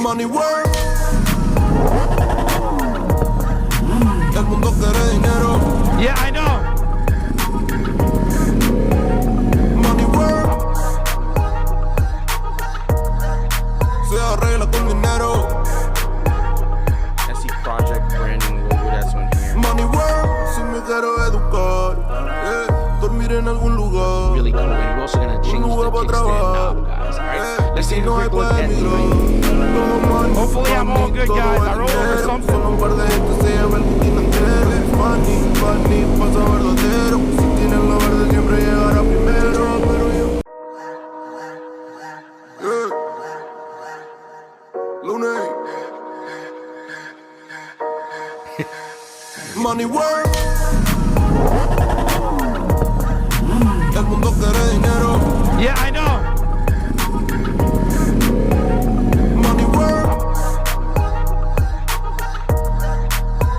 Money work. El mundo quiere dinero. Yeah, I know. Money work. Se arregla con dinero. SE Project branding logo, that's one here. Money work. Si me quiero educar, dormir en algún lugar. Really cool. And we're also gonna change the kickstand knob, guys. Alright, let's take a quick look at the Hopefully I'm all good, guys. I roll over something. Money work. El mundo quiere dinero. Yeah, I know. Money work.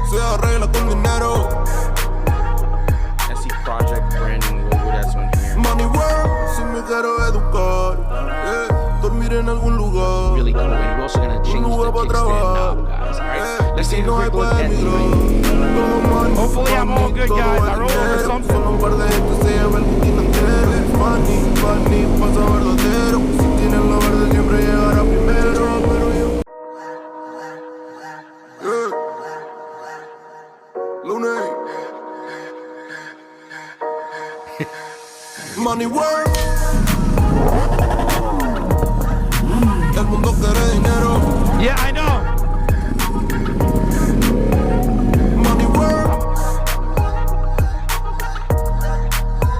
Se arregla con dinero. SE Project branding logo, that's one here. Money work. Si me quiero educar, dormir en algún lugar. Really cool. And we're also gonna change the kickstand knob, guys. Alright, let's take a quick look at the Hopefully I'm all good, guys. I roll over something. Money work. El mundo quiere dinero. Yeah, I know. Money work.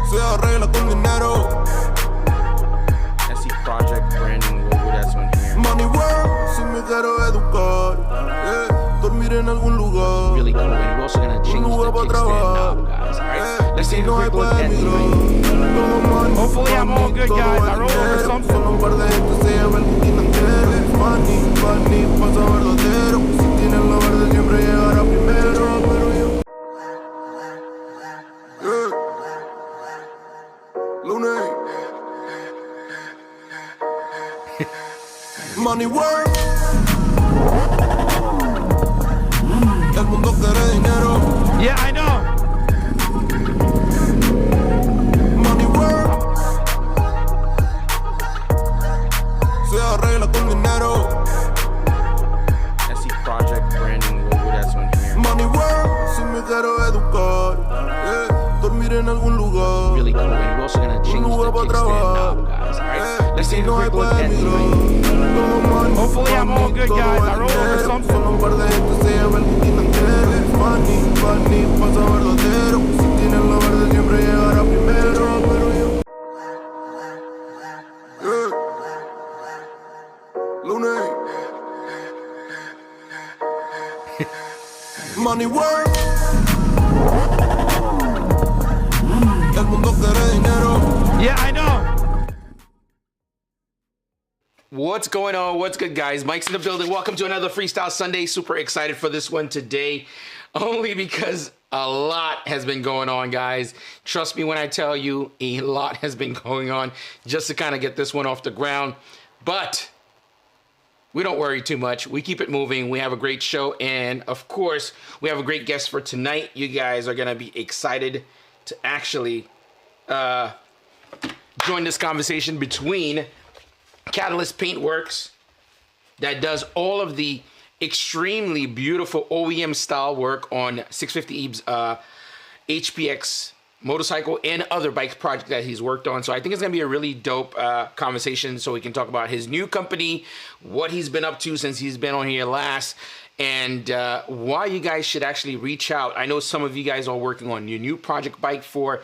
Se arregla con dinero. SE Project branding logo, that's one here. Money work. Si me quiero educar, dormir en algún lugar. Really cool. And we're also gonna change the kickstand knob, guys. Alright, let's take a quick look at the Hopefully I'm all good, guys. I roll over something. Money work. El mundo quiere dinero. Yeah, I know. Money work. Se arregla con dinero. SE Project branding logo, that's one here. Money work. Si me quiero educar, dormir en algún lugar. Really cool. And we're also gonna change the kickstand knob, guys. Alright, let's take a quick look at the Hopefully I'm all good, guys. I roll over something. Money work. El mundo quiere dinero. Yeah, I know. What's going on? What's good, guys? Mike's in the building. Welcome to another Freestyle Sunday. Super excited for this one today, only because a lot has been going on, guys. Trust me when I tell you, a lot has been going on just to kind of get this one off the ground. But we don't worry too much. We keep it moving. We have a great show. And of course, we have a great guest for tonight. You guys are going to be excited to actually join this conversation between Catalyst Paintworks, that does all of the extremely beautiful OEM style work on 650 Eve's HPX motorcycle and other bike projects that he's worked on. So I think it's gonna be a really dope conversation, so we can talk about his new company, what he's been up to since he's been on here last, and why you guys should actually reach out. I know some of you guys are working on your new project bike for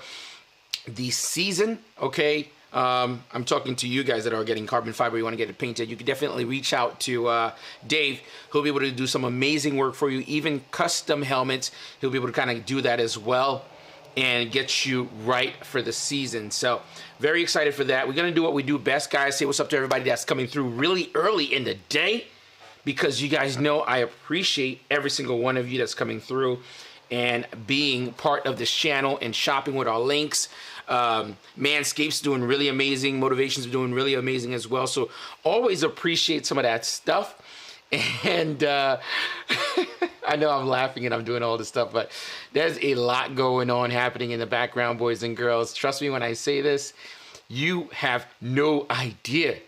the season, okay? I'm talking to you guys that are getting carbon fiber, you want to get it painted. You can definitely reach out to Dave. He'll be able to do some amazing work for you, even custom helmets. He'll be able to kind of do that as well and get you right for the season. So very excited for that. We're going to do what we do best, guys. Say what's up to everybody that's coming through really early in the day, because you guys know I appreciate every single one of you that's coming through and being part of this channel and shopping with our links. Manscaped's doing really amazing. Motivation's doing really amazing as well. So always appreciate some of that stuff. And I know I'm laughing and I'm doing all this stuff, but there's a lot going on happening in the background, boys and girls. Trust me when I say this, you have no idea.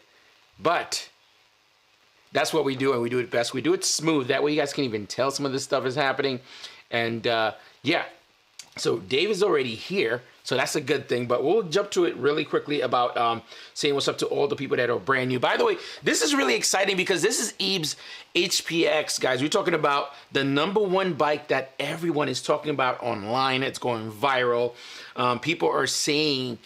But that's what we do, and we do it best. We do it smooth. That way you guys can even tell some of this stuff is happening. And yeah, so Dave is already here, so that's a good thing. But we'll jump to it really quickly about saying what's up to all the people that are brand new. By the way, this is really exciting because this is Ebe's HPX, guys. We're talking about the #1 bike that everyone is talking about online. It's going viral. People are saying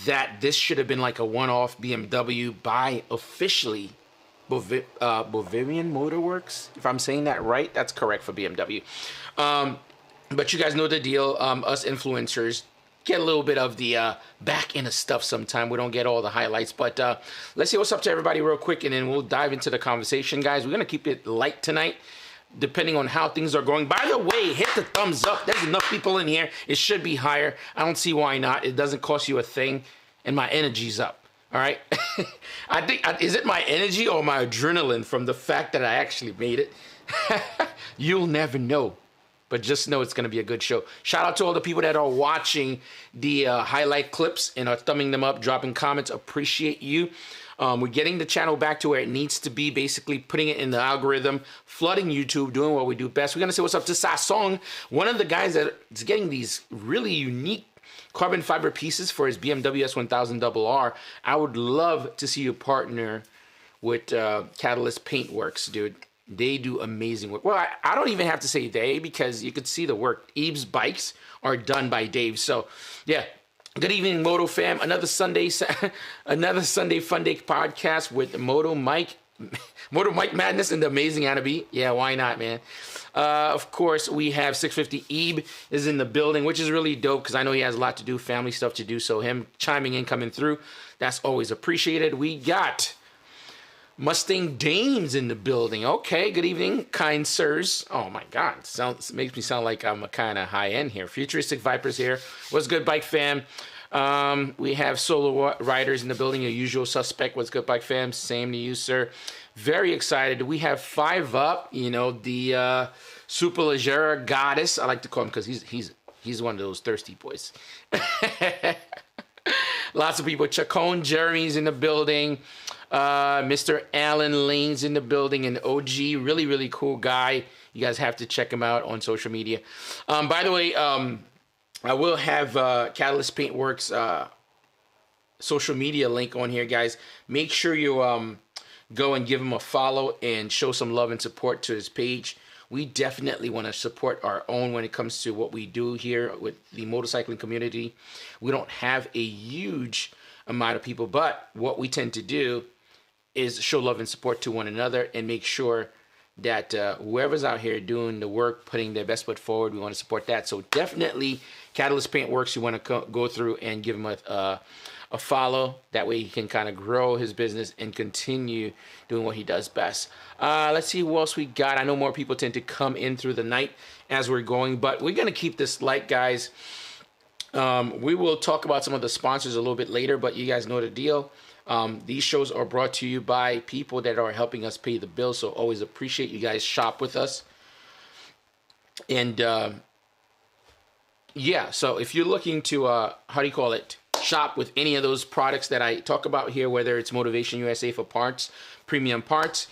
that this should have been like a one-off BMW by officially Bolivian Motorworks. If I'm saying that right, that's correct for BMW. But you guys know the deal. Us influencers get a little bit of the back end of stuff sometime. We don't get all the highlights. But let's see what's up to everybody real quick, and then we'll dive into the conversation, guys. We're going to keep it light tonight, depending on how things are going. By the way, hit the thumbs up. There's enough people in here. It should be higher. I don't see why not. It doesn't cost you a thing, and my energy's up. All right. I think, is it my energy or my adrenaline from the fact that I actually made it? You'll never know, but just know it's going to be a good show. Shout out to all the people that are watching the highlight clips and are thumbing them up, dropping comments. Appreciate you. We're getting the channel back to where it needs to be, basically putting it in the algorithm, flooding YouTube, doing what we do best. We're going to say what's up to Sasong, one of the guys that is getting these really unique carbon fiber pieces for his BMW S1000RR. I would love to see you partner with Catalyst Paintworks, dude. They do amazing work. Well, I don't even have to say they, because you could see the work. Ebe's bikes are done by Dave. So, yeah. Good evening, Moto fam. Another Sunday Fun Day podcast with Moto Mike Madness and the amazing Anna B. Yeah, why not, man? Of course, we have 650 Ebe is in the building, which is really dope because I know he has a lot to do, family stuff to do. So him chiming in, coming through, that's always appreciated. We got Mustang Dames in the building. Okay, good evening, kind sirs. Oh my God, makes me sound like I'm a kind of high end here. Futuristic Vipers here. What's good, bike fam? We have solo riders in the building. A usual suspect. What's good, bike fam? Same to you, sir. Very excited. We have 5 Up. You know, the Superleggera goddess. I like to call him because he's one of those thirsty boys. Lots of people. Chacon Jeremy's in the building. Mr. Alan Lane's in the building. And OG, really, really cool guy. You guys have to check him out on social media. By the way, I will have Catalyst Paintworks social media link on here, guys. Make sure you go and give him a follow and show some love and support to his page. We definitely want to support our own when it comes to what we do here with the motorcycling community. We don't have a huge amount of people, but what we tend to do is show love and support to one another and make sure that whoever's out here doing the work, putting their best foot forward, we want to support that. So definitely Catalyst Paintworks, you want to go through and give him a follow. That way he can kind of grow his business and continue doing what he does best. Let's see who else we got. I know more people tend to come in through the night as we're going, but we're going to keep this light, guys. We will talk about some of the sponsors a little bit later, but you guys know the deal. These shows are brought to you by people that are helping us pay the bills, so always appreciate you guys shop with us. And yeah, so if you're looking to shop with any of those products that I talk about here, whether it's Motivation USA for parts, premium parts,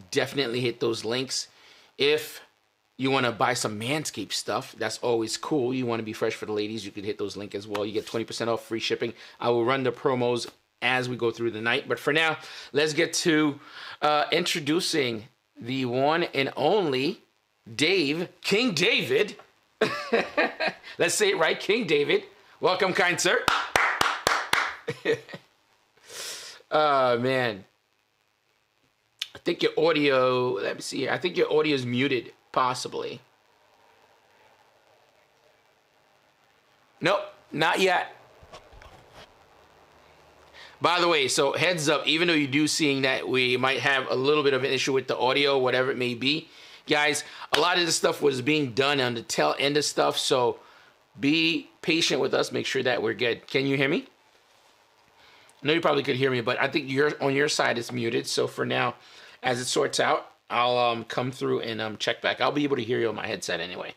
definitely hit those links. If you want to buy some Manscaped stuff, that's always cool. You want to be fresh for the ladies, you could hit those links as well. You get 20% off, free shipping. I will run the promos as we go through the night. But for now, let's get to introducing the one and only Dave, King David. Let's say it right, King David. Welcome, kind sir. Man. I think your audio, let me see here. I think your audio is muted, possibly. Nope, not yet. By the way, so heads up, even though you do seeing that we might have a little bit of an issue with the audio, whatever it may be, guys, a lot of this stuff was being done on the tail end of stuff, so be patient with us, make sure that we're good. Can you hear me? I know you probably could hear me, but I think on your side it's muted, so for now, as it sorts out, I'll come through and check back. I'll be able to hear you on my headset anyway.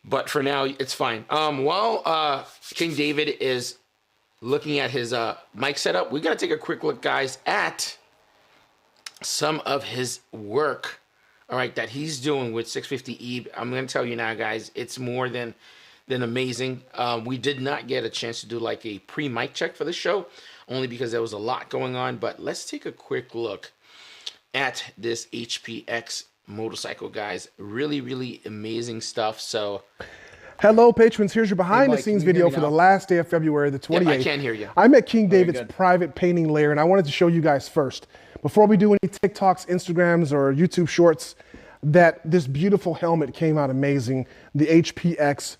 But for now, it's fine. While King David is looking at his mic setup, we got to take a quick look, guys, at some of his work, all right, that he's doing with 650E. I'm going to tell you now, guys, it's more than amazing. We did not get a chance to do like a pre-mic check for the show, only because there was a lot going on. But let's take a quick look at this HPX motorcycle, guys. Really, really amazing stuff. So hello, patrons. Here's your behind-the-scenes video for the last day of February, the 28th. Yep, I can't hear you. I'm at King David's private painting lair, and I wanted to show you guys first, before we do any TikToks, Instagrams, or YouTube shorts, that this beautiful helmet came out amazing. The HPX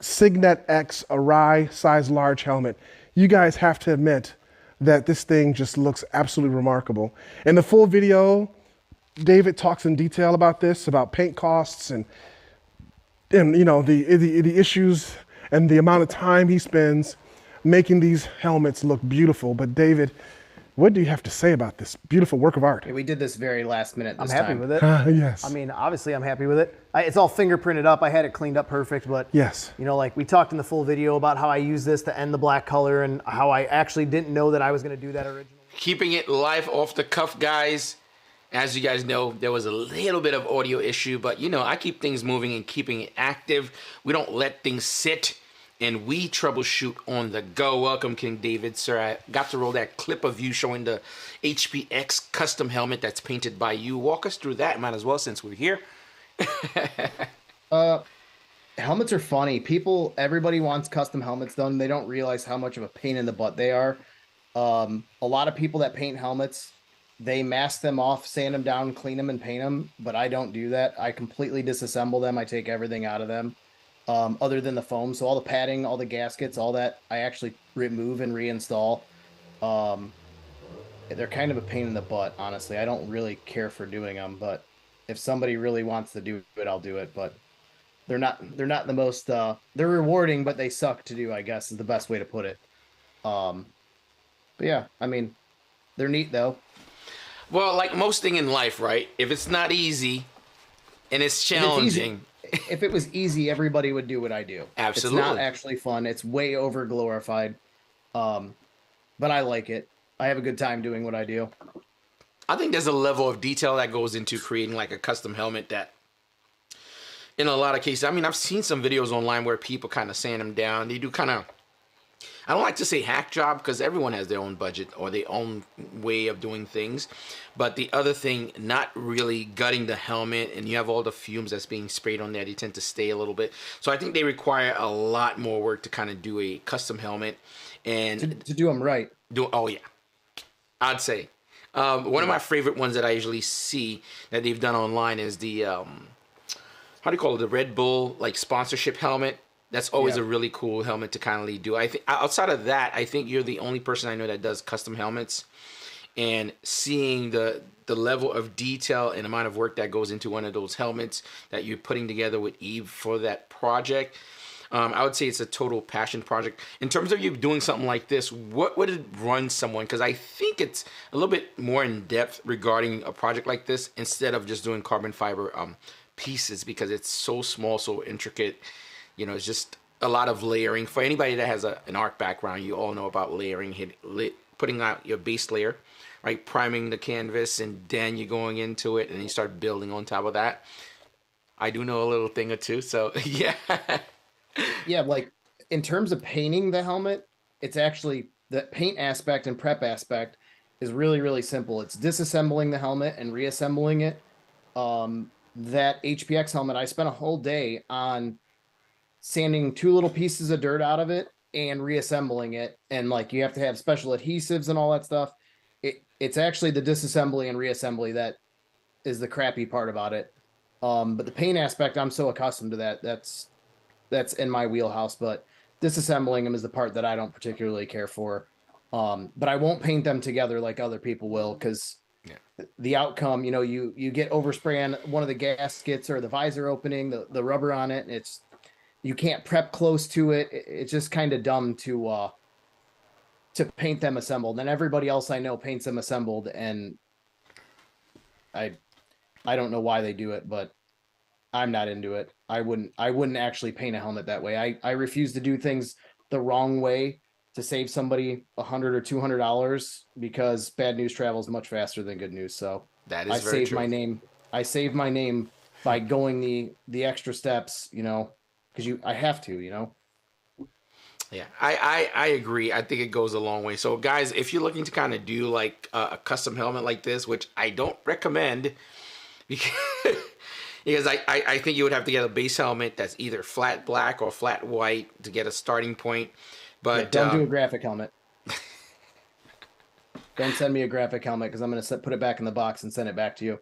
Signet X Arai size large helmet. You guys have to admit that this thing just looks absolutely remarkable. In the full video, David talks in detail about this, about paint costs and you know, the issues and the amount of time he spends making these helmets look beautiful. But David, what do you have to say about this beautiful work of art? Yeah, we did this very last minute this I'm happy time. with it. Yes. I mean, obviously I'm happy with it. It's all fingerprinted up. I had it cleaned up perfect, but yes, you know, like we talked in the full video about how I use this to end the black color and how I actually didn't know that I was going to do that originally. Keeping it live off the cuff, guys. As you guys know, there was a little bit of audio issue, but you know, I keep things moving and keeping it active. We don't let things sit, and we troubleshoot on the go. Welcome, King David, sir. I got to roll that clip of you showing the HPX custom helmet that's painted by you. Walk us through that, might as well, since we're here. Helmets are funny. Everybody wants custom helmets done. They don't realize how much of a pain in the butt they are. A lot of people that paint helmets, they mask them off, sand them down, clean them, and paint them. But I don't do that. I completely disassemble them. I take everything out of them, other than the foam. So all the padding, all the gaskets, all that, I actually remove and reinstall. They're kind of a pain in the butt, honestly. I don't really care for doing them, but if somebody really wants to do it, I'll do it. But they're not the most. They're rewarding, but they suck to do, I guess, is the best way to put it. But yeah, I mean, they're neat though. Well, like most thing in life, right? If it's not easy and it's challenging. If it was easy, everybody would do what I do. Absolutely. It's not actually fun. It's way over glorified. But I like it. I have a good time doing what I do. I think there's a level of detail that goes into creating like a custom helmet that in a lot of cases, I mean, I've seen some videos online where people kind of sand them down. They do kind of, I don't like to say hack job because everyone has their own budget or their own way of doing things. But the other thing, not really gutting the helmet, and you have all the fumes that's being sprayed on there. They tend to stay a little bit. So I think they require a lot more work to kind of do a custom helmet. And to do them right. Oh, yeah. I'd say. One of my favorite ones that I usually see that they've done online is the, how do you call it? The Red Bull like sponsorship helmet. That's always a really cool helmet to kind of do. I think outside of that, I think you're the only person I know that does custom helmets, and seeing the level of detail and amount of work that goes into one of those helmets that you're putting together with Eve for that project. I would say it's a total passion project. In terms of you doing something like this, what would it run someone? Because I think it's a little bit more in depth regarding a project like this instead of just doing carbon fiber pieces, because it's so small, so intricate. You know, it's just a lot of layering. For anybody that has an art background, you all know about layering, putting out your base layer, right? Priming the canvas, and then you're going into it, and you start building on top of that. I do know a little thing or two, so yeah. Yeah, like in terms of painting the helmet, it's actually the paint aspect and prep aspect is really, really simple. It's disassembling the helmet and reassembling it. That HPX helmet, I spent a whole day on sanding 2 little pieces of dirt out of it and reassembling it. And like, you have to have special adhesives and all that stuff. It's actually the disassembly and reassembly that is the crappy part about it. But the paint aspect, I'm so accustomed to that. That's in my wheelhouse, but disassembling them is the part that I don't particularly care for. But I won't paint them together like other people will, because the outcome, you know, you get overspray on one of the gaskets or the visor opening, the rubber on it, and you can't prep close to it. It's just kind of dumb to paint them assembled. And everybody else I know paints them assembled, and I don't know why they do it, but I'm not into it. I wouldn't actually paint a helmet that way. I refuse to do things the wrong way to save somebody $100 or $200 because bad news travels much faster than good news. So That is I very save true. my name. I save my name by going the extra steps, you know, because I have to, you know. Yeah, I agree. I think it goes a long way. So, guys, if you're looking to kind of do like a custom helmet like this, which I don't recommend, because, because I think you would have to get a base helmet that's either flat black or flat white to get a starting point. But Don't do a graphic helmet. Don't send me a graphic helmet because I'm going to put it back in the box and send it back to you.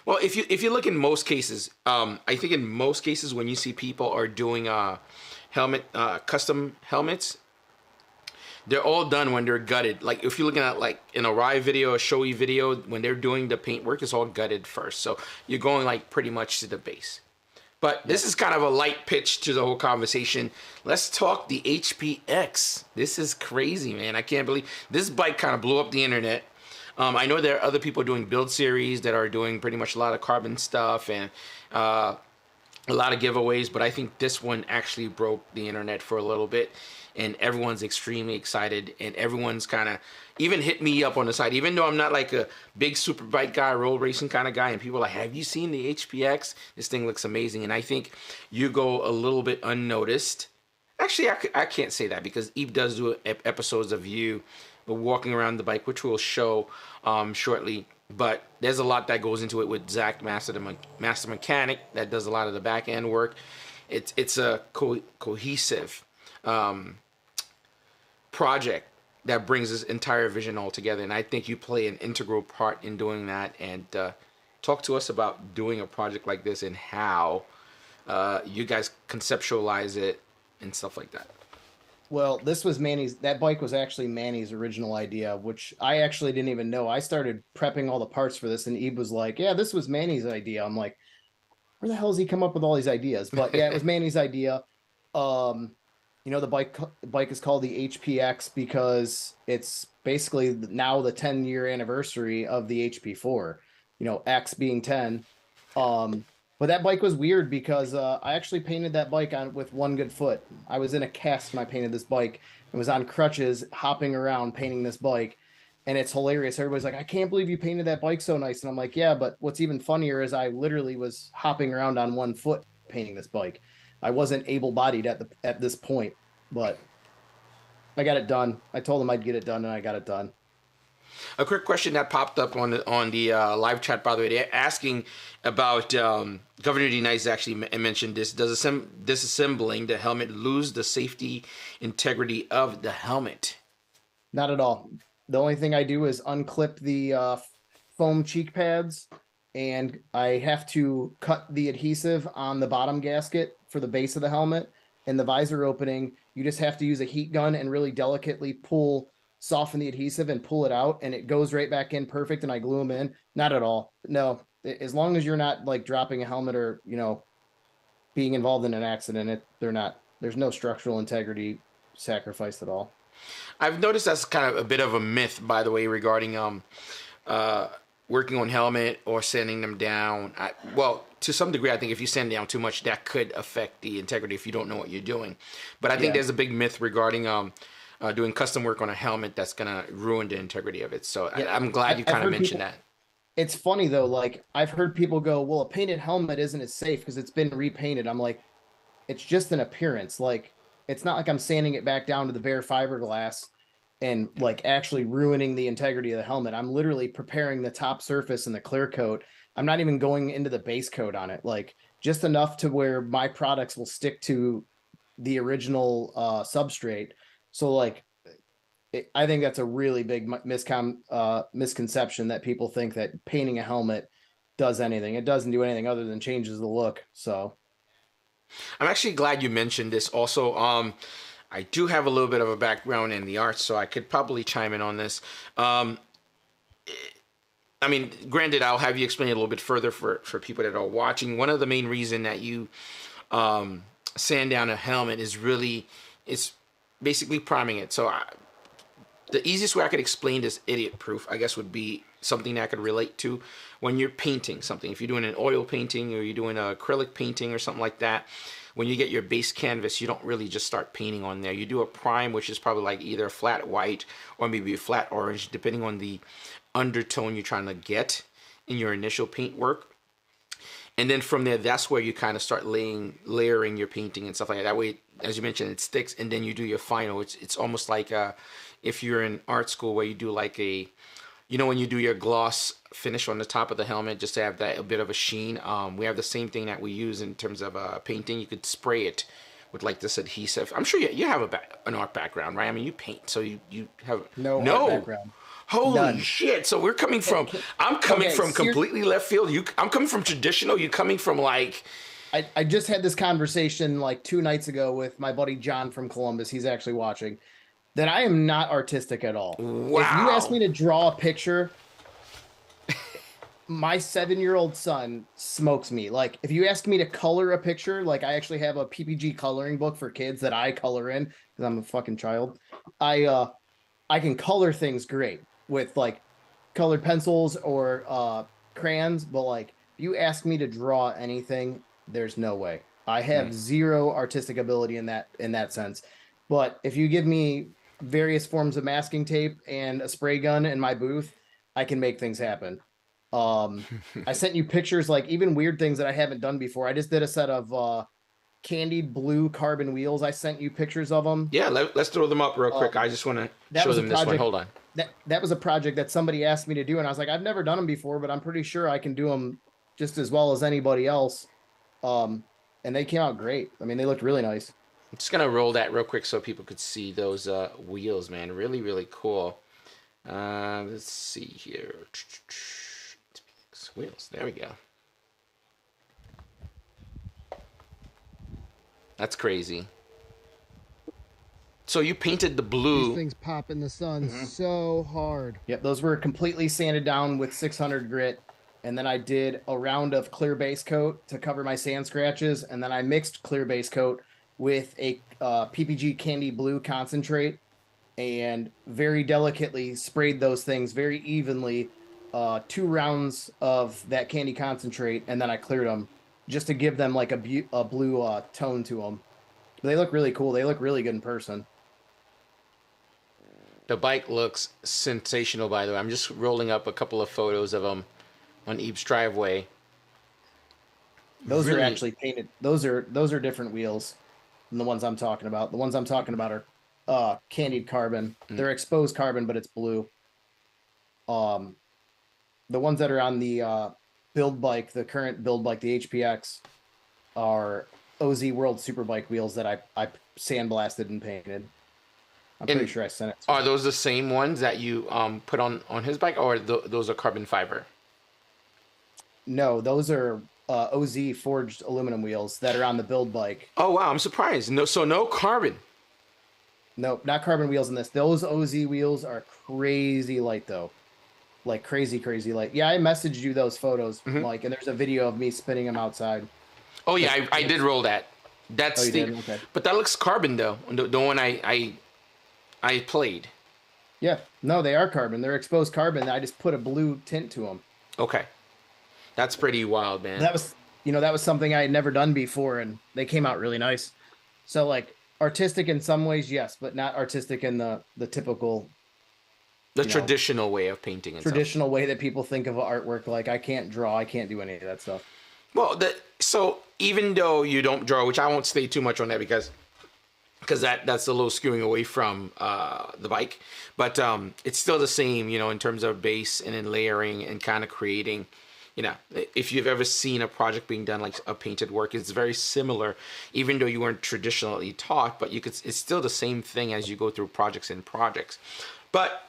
well, if you look in most cases, I think in most cases when you see people are doing custom helmets, they're all done when they're gutted. Like if you're looking at like in a Rye video, a showy video, when they're doing the paint work, it's all gutted first. So you're going like pretty much to the base. But this is kind of a light pitch to the whole conversation. Let's talk the HPX. This is crazy, man. I can't believe this bike kind of blew up the internet. I know there are other people doing build series that are doing pretty much a lot of carbon stuff and a lot of giveaways, but I think this one actually broke the internet for a little bit, and everyone's extremely excited, and everyone's kind of even hit me up on the side, even though I'm not like a big super bike guy, road racing kind of guy, and people are like, have you seen the HPX? This thing looks amazing, and I think you go a little bit unnoticed. Actually, I can't say that because Eve does do episodes of you walking around the bike, which we'll show shortly. But there's a lot that goes into it with Zach, Master Mechanic, that does a lot of the back end work. It's a cohesive project that brings this entire vision all together. And I think you play an integral part in doing that. And talk to us about doing a project like this and how you guys conceptualize it and stuff like that. Well, this was that bike was actually Manny's original idea, which I actually didn't even know. I started prepping all the parts for this, and Ebe was like, yeah, this was Manny's idea. I'm like, where the hell has he come up with all these ideas? But yeah, it was Manny's idea. You know, the bike is called the HPX because it's basically now the 10-year anniversary of the HP4, you know, X being 10. But that bike was weird because I actually painted that bike with one good foot. I was in a cast when I painted this bike and was on crutches hopping around painting this bike. And it's hilarious. Everybody's like, I can't believe you painted that bike so nice. And I'm like, yeah, but what's even funnier is I literally was hopping around on one foot painting this bike. I wasn't able-bodied at this point, but I got it done. I told them I'd get it done, and I got it done. A quick question that popped up on the live chat, by the way, they're asking about Governor D. Nice actually mentioned this. Does disassembling the helmet lose the safety integrity of the helmet? Not at all. The only thing I do is unclip the foam cheek pads, and I have to cut the adhesive on the bottom gasket for the base of the helmet and the visor opening. You just have to use a heat gun and really delicately soften the adhesive and pull it out, and it goes right back in perfect, and I glue them in. Not at all. No, as long as you're not like dropping a helmet or, you know, being involved in an accident, there's no structural integrity sacrificed at all. I've noticed that's kind of a bit of a myth, by the way, regarding working on helmet or sanding them down. Well, to some degree, I think if you sand down too much, that could affect the integrity if you don't know what you're doing. But I think there's a big myth regarding doing custom work on a helmet that's going to ruin the integrity of it. So I'm glad you kind of mentioned that. It's funny, though. Like, I've heard people go, well, a painted helmet isn't as safe because it's been repainted. I'm like, it's just an appearance. Like, it's not like I'm sanding it back down to the bare fiberglass and like actually ruining the integrity of the helmet. I'm literally preparing the top surface and the clear coat. I'm not even going into the base coat on it, like just enough to where my products will stick to the original substrate. So like, I think that's a really big misconception that people think that painting a helmet does anything. It doesn't do anything other than changes the look. So I'm actually glad you mentioned this. Also, I do have a little bit of a background in the arts, so I could probably chime in on this. I mean, granted, I'll have you explain it a little bit further for people that are watching. One of the main reason that you sand down a helmet is it's basically priming it. So the easiest way I could explain this idiot proof, I guess, would be something that I could relate to when you're painting something. If you're doing an oil painting or you're doing an acrylic painting or something like that, when you get your base canvas, you don't really just start painting on there. You do a prime, which is probably like either a flat white or maybe a flat orange, depending on the undertone you're trying to get in your initial paint work. And then from there, that's where you kind of start layering your painting and stuff like that. That way, as you mentioned, it sticks, and then you do your final. It's almost like if you're in art school where you do like a, you know, when you do your gloss finish on the top of the helmet, just to have that a bit of a sheen. We have the same thing that we use in terms of painting. You could spray it with like this adhesive. I'm sure you have an art background, right? I mean, you paint, so you have no art background. Holy None. shit! So we're coming from. I'm coming from completely left field. I'm coming from traditional. You're coming from like. I just had this conversation like 2 nights ago with my buddy John from Columbus. He's actually watching. That I am not artistic at all. Wow. If you ask me to draw a picture, my 7-year-old son smokes me. Like, if you ask me to color a picture, like I actually have a PPG coloring book for kids that I color in because I'm a fucking child. I can color things great with like colored pencils or crayons, but like if you ask me to draw anything, there's no way. I have zero artistic ability in that sense. But if you give me various forms of masking tape and a spray gun in my booth, I can make things happen. I sent you pictures, like even weird things that I haven't done before. I just did a set of candied blue carbon wheels. I sent you pictures of them. Yeah, let's throw them up real quick. I just want to show them this one. Hold on. That was a project that somebody asked me to do, and I was like, I've never done them before, but I'm pretty sure I can do them just as well as anybody else. And they came out great. I mean, they looked really nice. I'm just gonna roll that real quick so people could see those wheels, man. Really, really cool. Let's see here. Wheels. There we go. That's crazy. So you painted the blue. These things pop in the sun so hard. Yep, those were completely sanded down with 600 grit. And then I did a round of clear base coat to cover my sand scratches. And then I mixed clear base coat with a PPG candy blue concentrate and very delicately sprayed those things very evenly. 2 rounds of that candy concentrate, and then I cleared them just to give them like a blue tone to them. But they look really cool. They look really good in person. The bike looks sensational, by the way. I'm just rolling up a couple of photos of them on Eve's driveway. Those are actually painted. Those are different wheels than the ones I'm talking about. The ones I'm talking about are candied carbon. They're exposed carbon, but it's blue. The ones that are on the build bike, the current build bike, the HPX, are OZ World Superbike wheels that I sandblasted and painted. I'm pretty sure I sent it. Are those the same ones that you put on his bike, or those are carbon fiber? No, those are OZ forged aluminum wheels that are on the build bike. Oh wow, I'm surprised. No carbon. No, not carbon wheels in this. Those OZ wheels are crazy light though. Like crazy light. Yeah, I messaged you those photos, Mike, and there's a video of me spinning them outside. Oh yeah, I did roll that. That's Okay. But that looks carbon though. The one I played. Yeah, no, they are carbon. They're exposed carbon. I just put a blue tint to them. Okay, that's pretty wild, man. That was something I had never done before, and they came out really nice. So like artistic in some ways, yes, but not artistic in the typical. The traditional way of painting. And traditional way that people think of artwork. Like I can't draw. I can't do any of that stuff. Well, so even though you don't draw, which I won't stay too much on that because that's a little skewing away from the bike, but it's still the same, in terms of base and then layering and kind of creating. If you've ever seen a project being done like a painted work, it's very similar, even though you weren't traditionally taught, but it's still the same thing as you go through projects and projects. But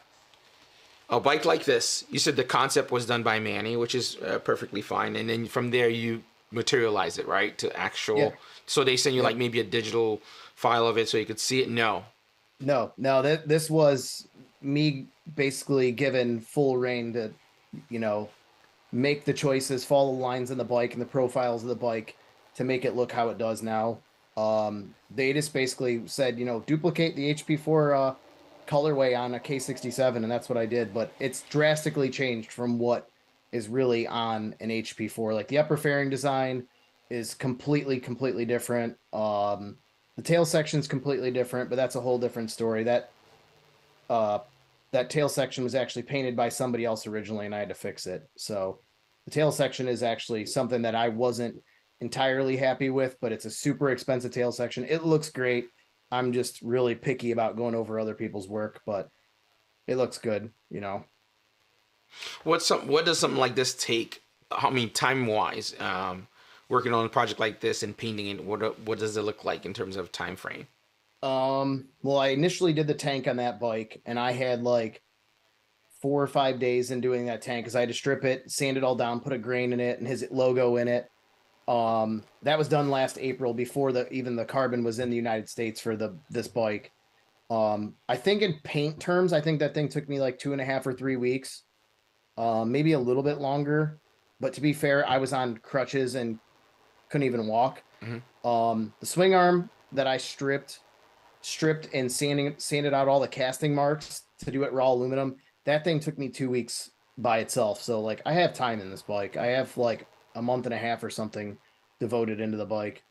a bike like this, you said the concept was done by Manny, which is perfectly fine. And then from there, you materialize it, right, to actual. Yeah. So they send you like maybe a digital file of it so you could see it? No. This was me basically given full reign to, make the choices, follow the lines in the bike and the profiles of the bike to make it look how it does now. They just basically said, duplicate the HP4 colorway on a K67, and that's what I did. But it's drastically changed from what is really on an HP4. Like the upper fairing design is completely different. The tail section is completely different, but that's a whole different story. That tail section was actually painted by somebody else originally, and I had to fix it. So the tail section is actually something that I wasn't entirely happy with, but it's a super expensive tail section. It looks great. I'm just really picky about going over other people's work, but it looks good, you know. What does something like this take? I mean, time wise, working on a project like this and painting it. What does it look like in terms of time frame? Well, I initially did the tank on that bike, and I had like 4 or 5 days in doing that tank because I had to strip it, sand it all down, put a grain in it, and his logo in it. That was done last April before even the carbon was in the United States for this bike. I think in paint terms, I think that thing took me like 2.5 or 3 weeks, maybe a little bit longer. But to be fair, I was on crutches and couldn't even walk. The swing arm that I stripped and sanded out all the casting marks to do it raw aluminum. That thing took me 2 weeks by itself. So like I have time in this bike. I have like a month and a half or something devoted into the bike.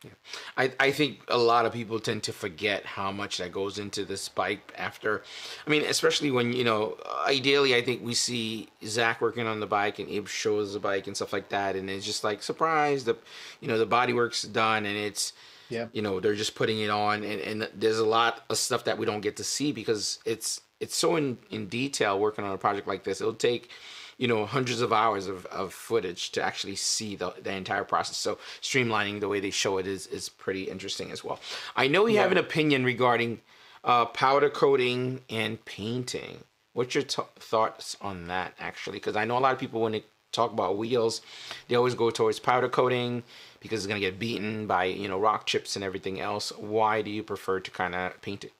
Yeah. I think a lot of people tend to forget how much that goes into this bike after. I mean, especially when, you know, ideally I think we see Zach working on the bike and Abe shows the bike and stuff like that. And it's just like, surprise, the bodywork's done and it's, yeah, you know, they're just putting it on, and there's a lot of stuff that we don't get to see because it's so in detail working on a project like this. It'll take, you know, hundreds of hours of footage to actually see the entire process. So streamlining the way they show it is pretty interesting as well. I know you have an opinion regarding powder coating and painting. What's your thoughts on that, actually? Because I know a lot of people, when they talk about wheels, they always go towards powder coating because it's going to get beaten by, you know, rock chips and everything else. Why do you prefer to kind of paint it?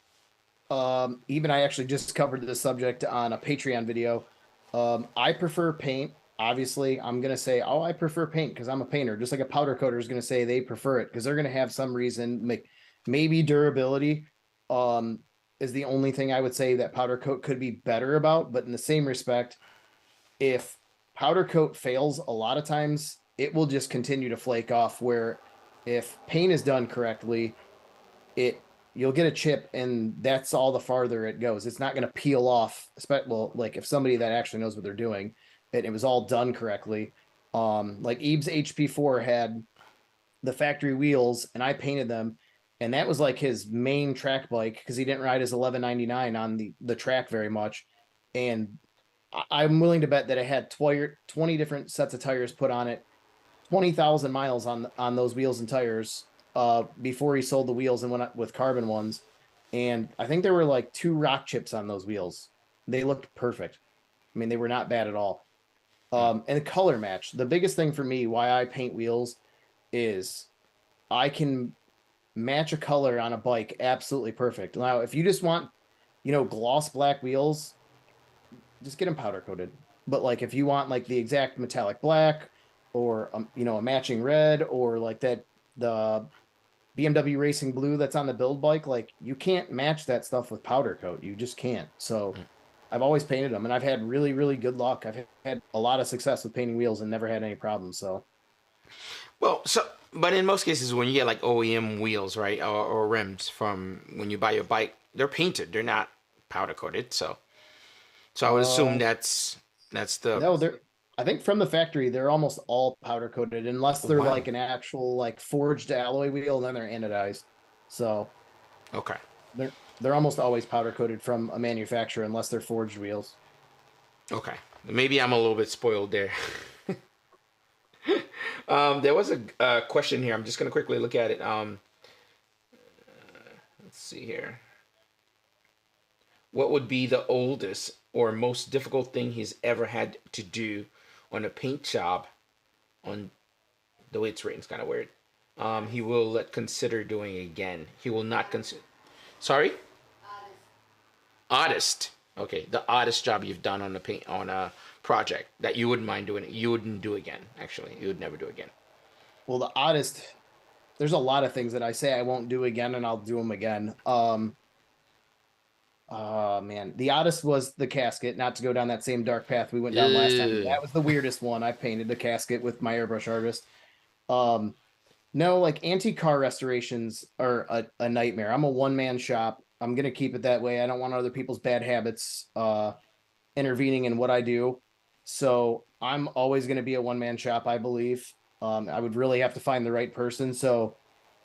Even I actually just covered this subject on a Patreon video. I prefer paint. Obviously, I'm going to say, oh, I prefer paint because I'm a painter. Just like a powder coater is going to say they prefer it because they're going to have some reason. Maybe durability is the only thing I would say that powder coat could be better about. But in the same respect, if powder coat fails, a lot of times it will just continue to flake off, where if paint is done correctly, you'll get a chip and that's all the farther it goes. It's not going to peel off. Well, like if somebody that actually knows what they're doing, and it was all done correctly. Like Ebe's HP4 had the factory wheels and I painted them, and that was like his main track bike because he didn't ride his 1199 on the track very much. And I'm willing to bet that it had 20 different sets of tires put on it, 20,000 miles on those wheels and tires before he sold the wheels and went up with carbon ones. And I think there were like 2 rock chips on those wheels. They looked perfect. I mean, they were not bad at all. And the color match. The biggest thing for me, why I paint wheels, is I can match a color on a bike absolutely perfect. Now, if you just want, you know, gloss black wheels, just get them powder coated. But like if you want like the exact metallic black, or you know, a matching red, or like the BMW Racing Blue that's on the build bike, like you can't match that stuff with powder coat. You just can't. So I've always painted them, and I've had really good luck. I've had a lot of success with painting wheels and never had any problems. So, well, but in most cases, when you get like OEM wheels, right, or rims from when you buy your bike, they're painted. They're not powder coated. So I would assume that's the. No, I think from the factory, they're almost all powder coated unless they're like an actual like forged alloy wheel, and then they're anodized. So, okay, they're almost always powder coated from a manufacturer unless they're forged wheels. Okay, maybe I'm a little bit spoiled there. There was a question here. I'm just going to quickly look at it. Let's see here. What would be the oldest or most difficult thing he's ever had to do on a paint job? On the way it's written is kind of weird. He will consider doing again. He will not consider. Sorry? Oddest. Okay, the oddest job you've done on a project that you wouldn't mind doing. You wouldn't do again. Actually, you would never do again. Well, the oddest. There's a lot of things that I say I won't do again, and I'll do them again. Oh man, the oddest was the casket. Not to go down that same dark path we went down last time. That was the weirdest one. I painted the casket with my airbrush artist. Um, no, like antique car restorations are a nightmare. I'm a one-man shop. I'm gonna keep it that way. I don't want other people's bad habits intervening in what I do. So I'm always gonna be a one-man shop, I believe. I would really have to find the right person. So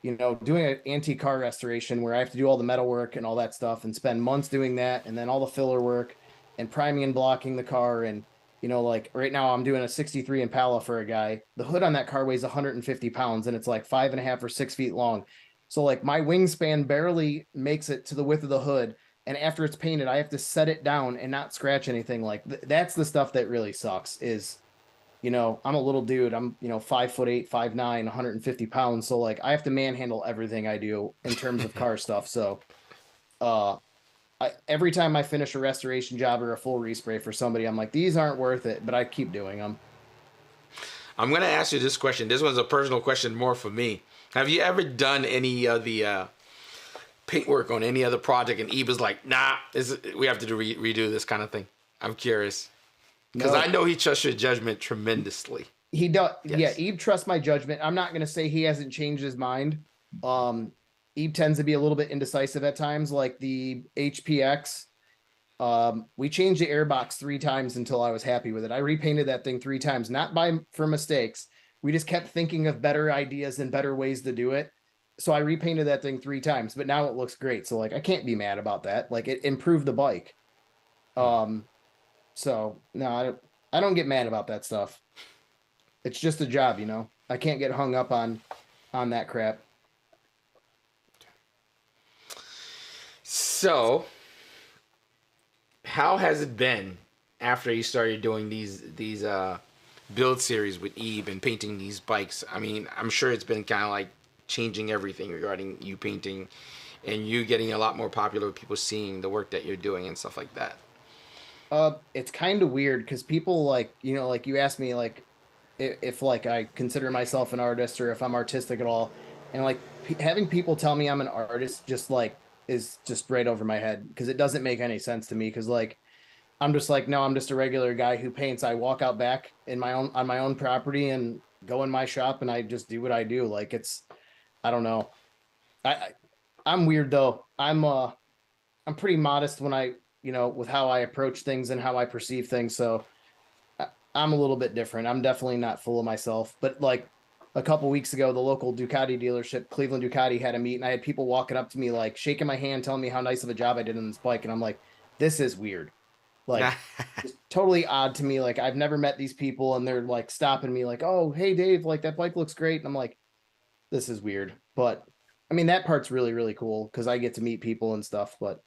doing an antique car restoration where I have to do all the metal work and all that stuff and spend months doing that, and then all the filler work and priming and blocking the car. And, like right now I'm doing a 63 Impala for a guy. The hood on that car weighs 150 pounds and it's like 5.5 or 6 feet long. So like my wingspan barely makes it to the width of the hood. And after it's painted, I have to set it down and not scratch anything. Like that's the stuff that really sucks is, I'm a little dude. I'm, 5'8", 5'9", 150 pounds. So like I have to manhandle everything I do in terms of car stuff. So every time I finish a restoration job or a full respray for somebody, I'm like, these aren't worth it, but I keep doing them. I'm going to ask you this question. This one's a personal question more for me. Have you ever done any of the paintwork on any other project and Eve was like, nah, we have to redo this kind of thing? I'm curious. Because I know he trusts your judgment tremendously. He does. Yes. Yeah, Eve trusts my judgment. I'm not going to say he hasn't changed his mind. Eve tends to be a little bit indecisive at times, like the HPX. We changed the airbox 3 times until I was happy with it. I repainted that thing 3 times, not for mistakes. We just kept thinking of better ideas and better ways to do it. So I repainted that thing 3 times, but now it looks great. So like, I can't be mad about that. Like it improved the bike. So no, I don't get mad about that stuff. It's just a job, I can't get hung up on that crap. So how has it been after you started doing these build series with Eve and painting these bikes? I mean, I'm sure it's been kind of like changing everything regarding you painting and you getting a lot more popular with people seeing the work that you're doing and stuff like that. It's kind of weird because people like you asked me like if like I consider myself an artist or if I'm artistic at all, and like having people tell me I'm an artist just like is just right over my head because it doesn't make any sense to me because like I'm just like, no, I'm just a regular guy who paints. I walk out back on my own property and go in my shop and I just do what I do. Like I don't know. I'm weird though. I'm pretty modest when I with how I approach things and how I perceive things. So I'm a little bit different. I'm definitely not full of myself, but like a couple weeks ago, the local Ducati dealership, Cleveland Ducati, had a meet and I had people walking up to me, like shaking my hand, telling me how nice of a job I did on this bike. And I'm like, this is weird. Like it's totally odd to me. Like I've never met these people and they're like stopping me like, oh, hey Dave, like that bike looks great. And I'm like, this is weird. But I mean, that part's really, really cool because I get to meet people and stuff, but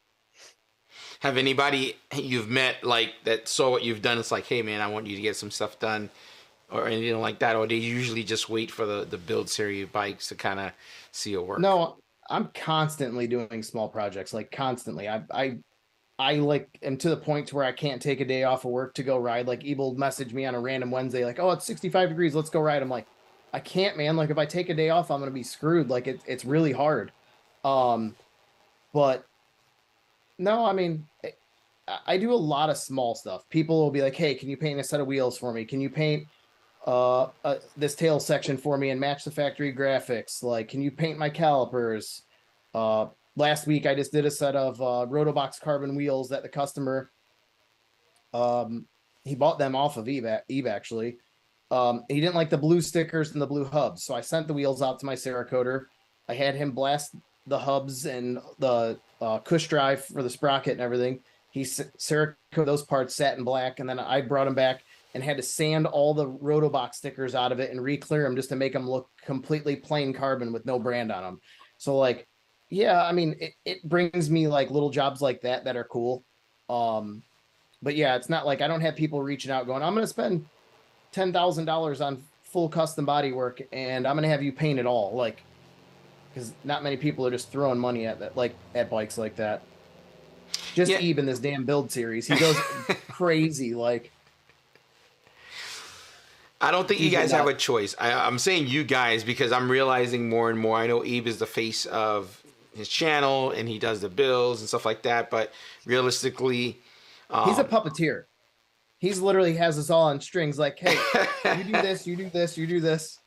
have anybody you've met like that saw what you've done? It's like, hey man, I want you to get some stuff done, or anything like that, or they usually just wait for the build series bikes to kind of see your work? No, I'm constantly doing small projects, like constantly. I like am to the point to where I can't take a day off of work to go ride. Like Ebel message me on a random Wednesday, like, oh, it's 65 degrees, let's go ride. I'm like, I can't, man. Like if I take a day off, I'm gonna be screwed. Like it's really hard. But no, I mean, I do a lot of small stuff. People will be like, hey, can you paint a set of wheels for me? Can you paint this tail section for me and match the factory graphics? Like, can you paint my calipers? Last week, I just did a set of Rotobox carbon wheels that the customer, he bought them off of Eve actually. He didn't like the blue stickers and the blue hubs. So I sent the wheels out to my Cerakoter. I had him blast the hubs and the cush drive for the sprocket and everything. He Cerakoted those parts satin black, and then I brought them back and had to sand all the Rotobox stickers out of it and re-clear them just to make them look completely plain carbon with no brand on them. So like, yeah, I mean, it brings me like little jobs like that are cool. But yeah, it's not like I don't have people reaching out going, I'm going to spend $10,000 on full custom body work and I'm going to have you paint it all. Like, because not many people are just throwing money at that, like at bikes like that. Just yeah. Ebe in this damn build series, he goes crazy. Like, I don't think you guys have a choice. I'm saying you guys because I'm realizing more and more. I know Ebe is the face of his channel and he does the bills and stuff like that. But realistically, he's a puppeteer. He's literally has us all on strings. Like, hey, you do this, you do this, you do this.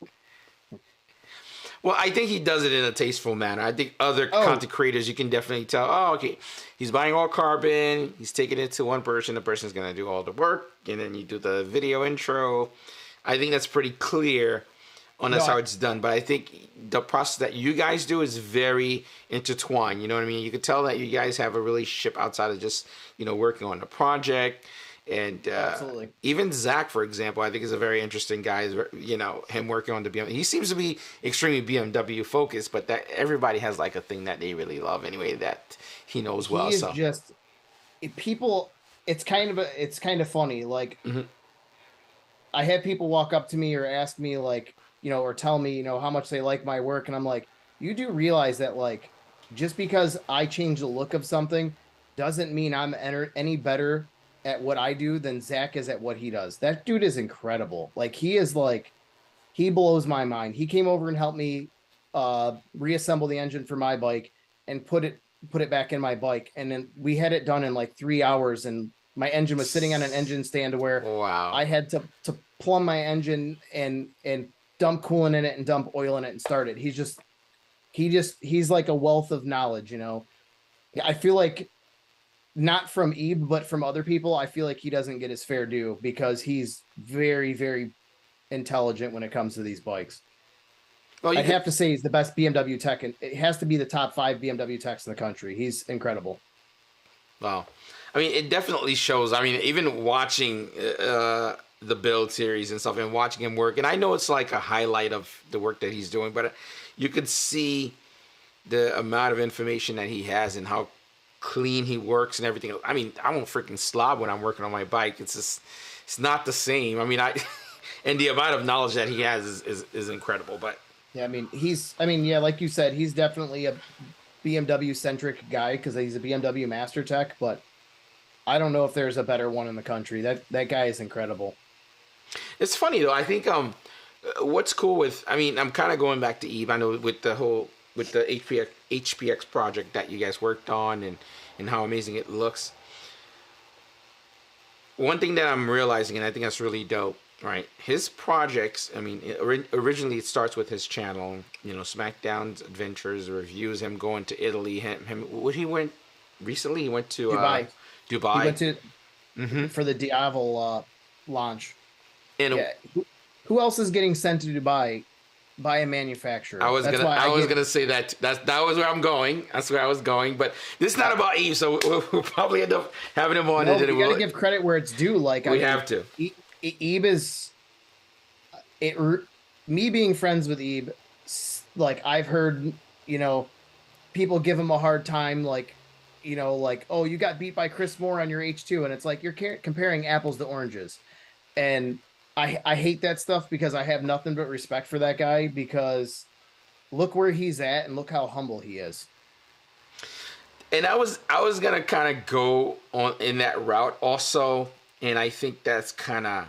Well, I think he does it in a tasteful manner. I think other content creators, you can definitely tell, oh, okay, he's buying all carbon, he's taking it to one person, the person's going to do all the work, and then you do the video intro. I think that's pretty clear on that's how it's done. But I think the process that you guys do is very intertwined. You know what I mean? You could tell that you guys have a relationship outside of just, you know, working on the project. And even Zach, for example, I think is a very interesting guy. You know, him working on the BMW. He seems to be extremely BMW focused, but that everybody has like a thing that they really love anyway that he knows well. He is just people. It's kind of funny. Like I had people walk up to me or ask me like, you know, or tell me, you know, how much they like my work, and I'm like, you do realize that like just because I change the look of something doesn't mean I'm any better at what I do than Zach is at what he does. That dude is incredible. Like he blows my mind. He came over and helped me reassemble the engine for my bike and put it back in my bike. And then we had it done in like 3 hours, and my engine was sitting on an engine stand to where I had to plumb my engine and dump coolant in it and dump oil in it and start it. He's like a wealth of knowledge, you know. I feel like not from Ebe, but from other people, I feel like he doesn't get his fair due because he's very, very intelligent when it comes to these bikes. Well, I'd have to say he's the best BMW tech, and it has to be the top 5 BMW techs in the country. He's incredible. Wow. I mean, it definitely shows. I mean, even watching the build series and stuff and watching him work, and I know it's like a highlight of the work that he's doing, but you could see the amount of information that he has and how clean he works and everything. I mean, I won't freaking slob when I'm working on my bike. It's just, it's not the same. I mean, and the amount of knowledge that he has is incredible. But yeah, I mean, yeah, like you said, he's definitely a BMW centric guy because he's a BMW master tech, but I don't know if there's a better one in the country. That guy is incredible. It's funny though. I think what's cool with, I mean, I'm kind of going back to Eve. I know with the HPX project that you guys worked on and how amazing it looks. One thing that I'm realizing, and I think that's really dope, right? His projects, I mean, originally it starts with his channel, you know, SmackDown's Adventures, reviews, him going to Italy, he went recently? He went to Dubai. He went to for the Diavel launch. And who else is getting sent to Dubai by a manufacturer? I was gonna say that was where I'm going. That's where I was going. But this is not about Eve, so we'll probably end up having him on. No, you gotta give credit where it's due. Like we have to. Ebe is me being friends with Ebe. Like I've heard, you know, people give him a hard time. Like, you know, like, oh, you got beat by Chris Moore on your H2, and it's like you're comparing apples to oranges, and I hate that stuff because I have nothing but respect for that guy because look where he's at and look how humble he is. And I was gonna kind of go on in that route also, and I think that's kind of,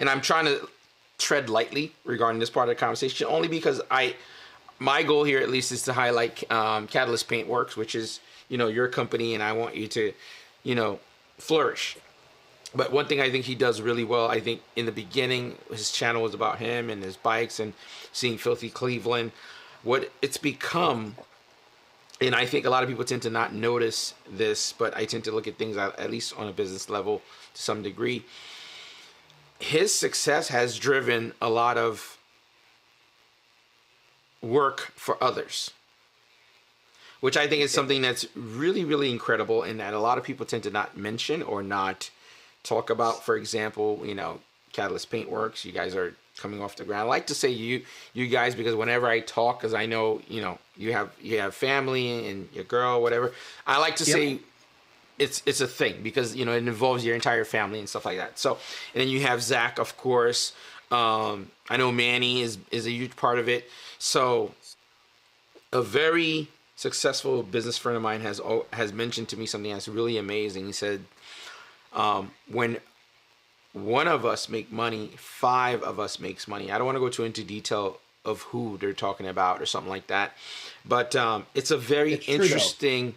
and I'm trying to tread lightly regarding this part of the conversation only because my goal here at least is to highlight Catalyst Paintworks, which is, you know, your company, and I want you to, you know, flourish. But one thing I think he does really well, I think in the beginning, his channel was about him and his bikes and seeing Filthy Cleveland. What it's become, and I think a lot of people tend to not notice this, but I tend to look at things at least on a business level to some degree. His success has driven a lot of work for others, which I think is something that's really, really incredible and that a lot of people tend to not mention or not talk about. For example, you know, Catalyst Paintworks, you guys are coming off the ground. I like to say you guys because whenever I talk, because I know, you know, you have family and your girl, whatever. I like to say it's a thing because, you know, it involves your entire family and stuff like that. So, and then you have Zach, of course. I know Manny is a huge part of it. So, a very successful business friend of mine has mentioned to me something that's really amazing. He said, when one of us make money, 5 of us makes money. I don't want to go too into detail of who they're talking about or something like that. But it's a very It's true, interesting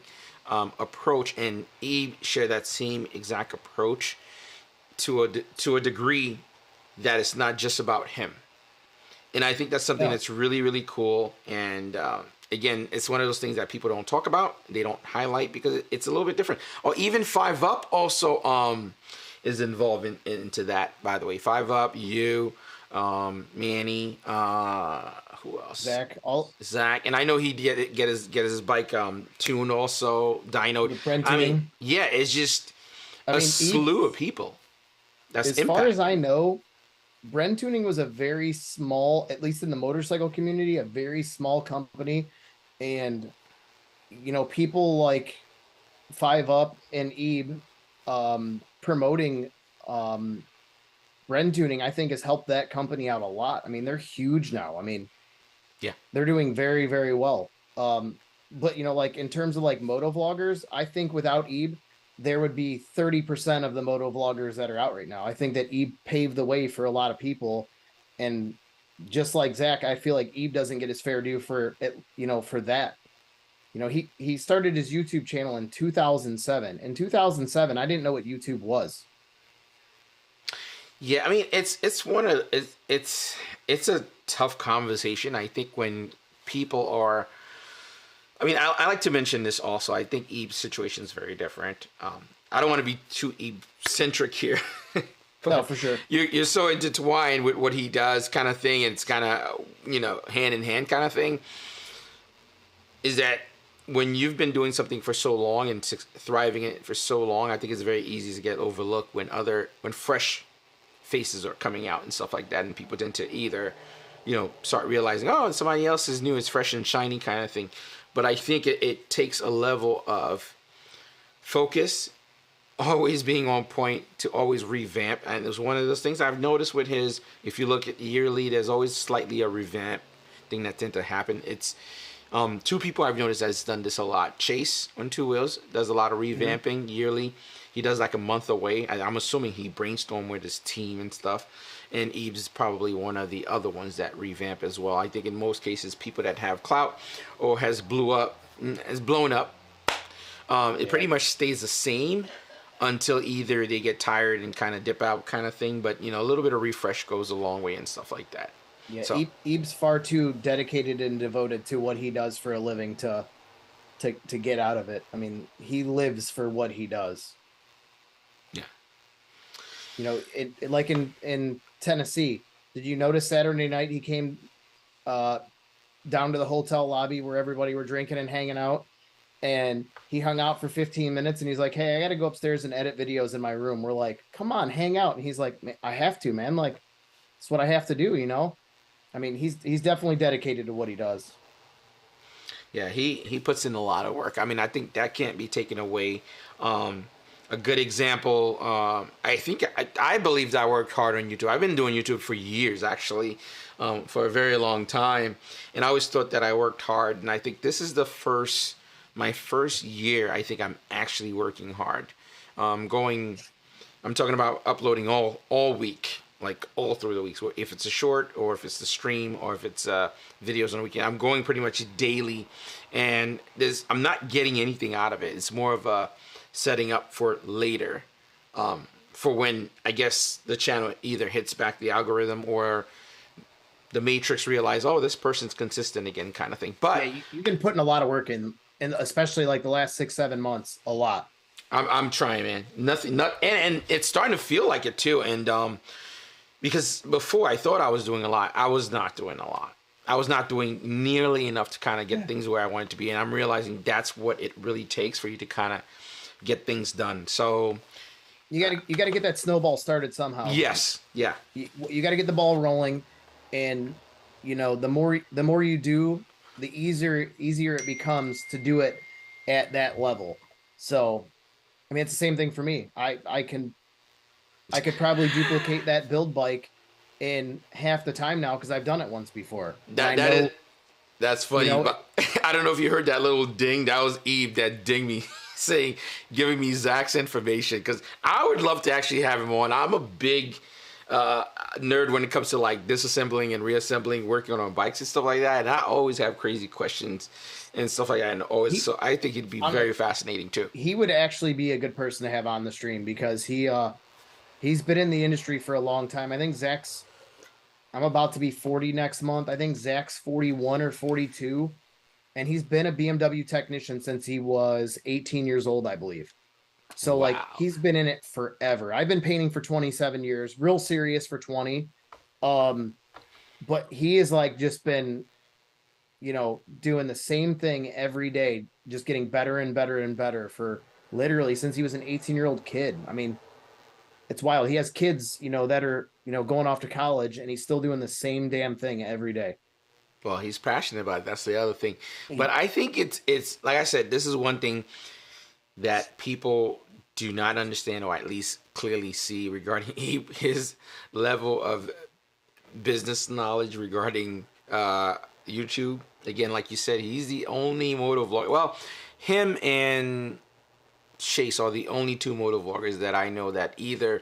approach, and Eve shared that same exact approach to a degree that it's not just about him. And I think that's something that's really, really cool. And again, it's one of those things that people don't talk about. They don't highlight because it's a little bit different. Or even 5 Up also is involved into that, by the way. 5 Up, you, Manny, who else? Zach. And I know he get his bike tuned also. Dino. I mean, yeah, it's just a slew of people. That's as far as I know, Bren Tuning was a very small, at least in the motorcycle community, a very small company. And, you know, people like 5 Up and Ebe promoting Bren Tuning, I think, has helped that company out a lot. I mean, they're huge now. I mean, yeah, they're doing very, very well. But, you know, like in terms of like moto vloggers, I think without Ebe, there would be 30% of the moto vloggers that are out right now. I think that Ebe paved the way for a lot of people. And just like Zach, I feel like Ebe doesn't get his fair due for it, you know, for that. You know, he started his YouTube channel in 2007. In 2007, I didn't know what YouTube was. Yeah, I mean, it's a tough conversation. I think when people are, I mean, I like to mention this also. I think Ebe's situation is very different. I don't want to be too Ebe-centric here. No, for sure. You're so intertwined with what he does kind of thing. And it's kind of, you know, hand in hand kind of thing. Is that when you've been doing something for so long and thriving in it for so long, I think it's very easy to get overlooked when fresh faces are coming out and stuff like that. And people tend to either, you know, start realizing, oh, somebody else is new, it's fresh and shiny kind of thing. But I think it takes a level of focus, always being on point, to always revamp. And it was one of those things I've noticed with his, if you look at yearly, there's always slightly a revamp thing that tends to happen. It's 2 people I've noticed that's done this a lot. Chase on 2 Wheels does a lot of revamping yearly. He does like a month away. I'm assuming he brainstormed with his team and stuff. And Eve's probably one of the other ones that revamp as well. I think in most cases, people that have clout or has blown up, it pretty much stays the same until either they get tired and kind of dip out kind of thing. But, you know, a little bit of refresh goes a long way and stuff like that. Yeah, so, Ebe's far too dedicated and devoted to what he does for a living to get out of it. I mean, he lives for what he does. Yeah. You know, it like in Tennessee, did you notice Saturday night he came down to the hotel lobby where everybody were drinking and hanging out, and he hung out for 15 minutes and he's like, hey, I got to go upstairs and edit videos in my room. We're like, come on, hang out. And he's like, I have to, man. Like, it's what I have to do, you know? I mean, he's definitely dedicated to what he does. Yeah, he puts in a lot of work. I mean, I think that can't be taken away. A good example, I believe that I worked hard on YouTube. I've been doing YouTube for years, actually, for a very long time. And I always thought that I worked hard. And I think this is my first year, I think I'm actually working hard. I'm talking about uploading all week. Like all through the weeks, if it's a short or if it's the stream or if it's videos on the weekend, I'm going pretty much daily, and I'm not getting anything out of it. It's more of a setting up for later, for when I guess the channel either hits back the algorithm or the matrix realize, oh, this person's consistent again, kind of thing. But yeah, you've been putting a lot of work in, and especially like the last 6-7 months, a lot. I'm trying, man. And it's starting to feel like it too, and because before I thought I was doing a lot, I was not doing a lot. I was not doing nearly enough to kind of get things where I wanted to be. And I'm realizing that's what it really takes for you to kind of get things done. So you gotta get that snowball started somehow. Yes. Yeah. You gotta get the ball rolling, and you know, the more you do, the easier it becomes to do it at that level. So, I mean, it's the same thing for me. I could probably duplicate that build bike in half the time now because I've done it once before. That's funny. You know, but I don't know if you heard that little ding. That was Eve that dinged me, giving me Zach's information, because I would love to actually have him on. I'm a big nerd when it comes to like disassembling and reassembling, working on bikes and stuff like that. And I always have crazy questions and stuff like that. And always, so I think it'd be very fascinating too. He would actually be a good person to have on the stream because he's been in the industry for a long time. I think I'm about to be 40 next month. I think Zach's 41 or 42. And he's been a BMW technician since he was 18 years old, I believe. So like he's been in it forever. I've been painting for 27 years, real serious for 20. But he has like just been, doing the same thing every day, just getting better and better and better for literally since he was an 18-year-old kid. I mean, it's wild. He has kids, that are, going off to college and he's still doing the same damn thing every day. Well, he's passionate about it. That's the other thing. But I think it's like I said, this is one thing that people do not understand, or at least clearly see regarding his level of business knowledge regarding YouTube. Again, like you said, he's the only moto vlogger. Well, him and Chase are the only two moto vloggers that I know that either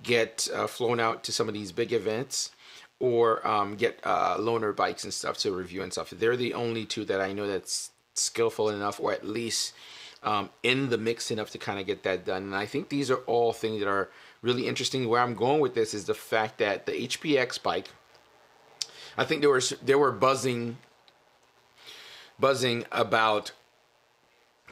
get flown out to some of these big events or get loaner bikes and stuff to review and stuff. They're the only two that I know that's skillful enough, or at least in the mix enough to kind of get that done. And I think these are all things that are really interesting. Where I'm going with this is the fact that the HPX bike, I think they were buzzing about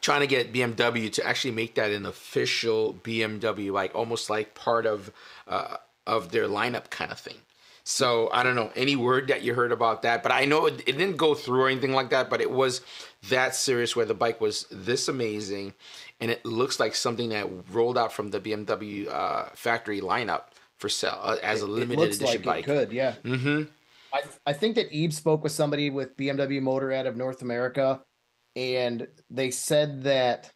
trying to get BMW to actually make that an official BMW bike, almost like part of their lineup kind of thing. So I don't know any word that you heard about that, but I know it didn't go through or anything like that, but it was that serious where the bike was this amazing. And it looks like something that rolled out from the BMW factory lineup for sale as a limited edition bike. It could, yeah. Mm-hmm. I think that Eve spoke with somebody with BMW Motorrad of North America, and they said that,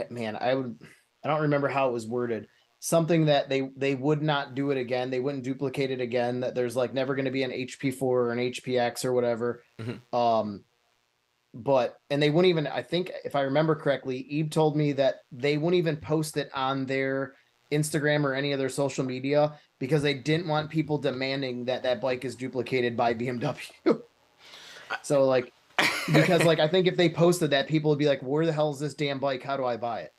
man, I don't remember how it was worded. Something that they would not do it again. They wouldn't duplicate it again. That there's like never going to be an HP4 or an HPX or whatever. Mm-hmm. And they wouldn't even, I think if I remember correctly, Eve told me that they wouldn't even post it on their Instagram or any other social media because they didn't want people demanding that bike is duplicated by BMW. So like, because like, I think if they posted that, people would be like, where the hell is this damn bike? How do I buy it?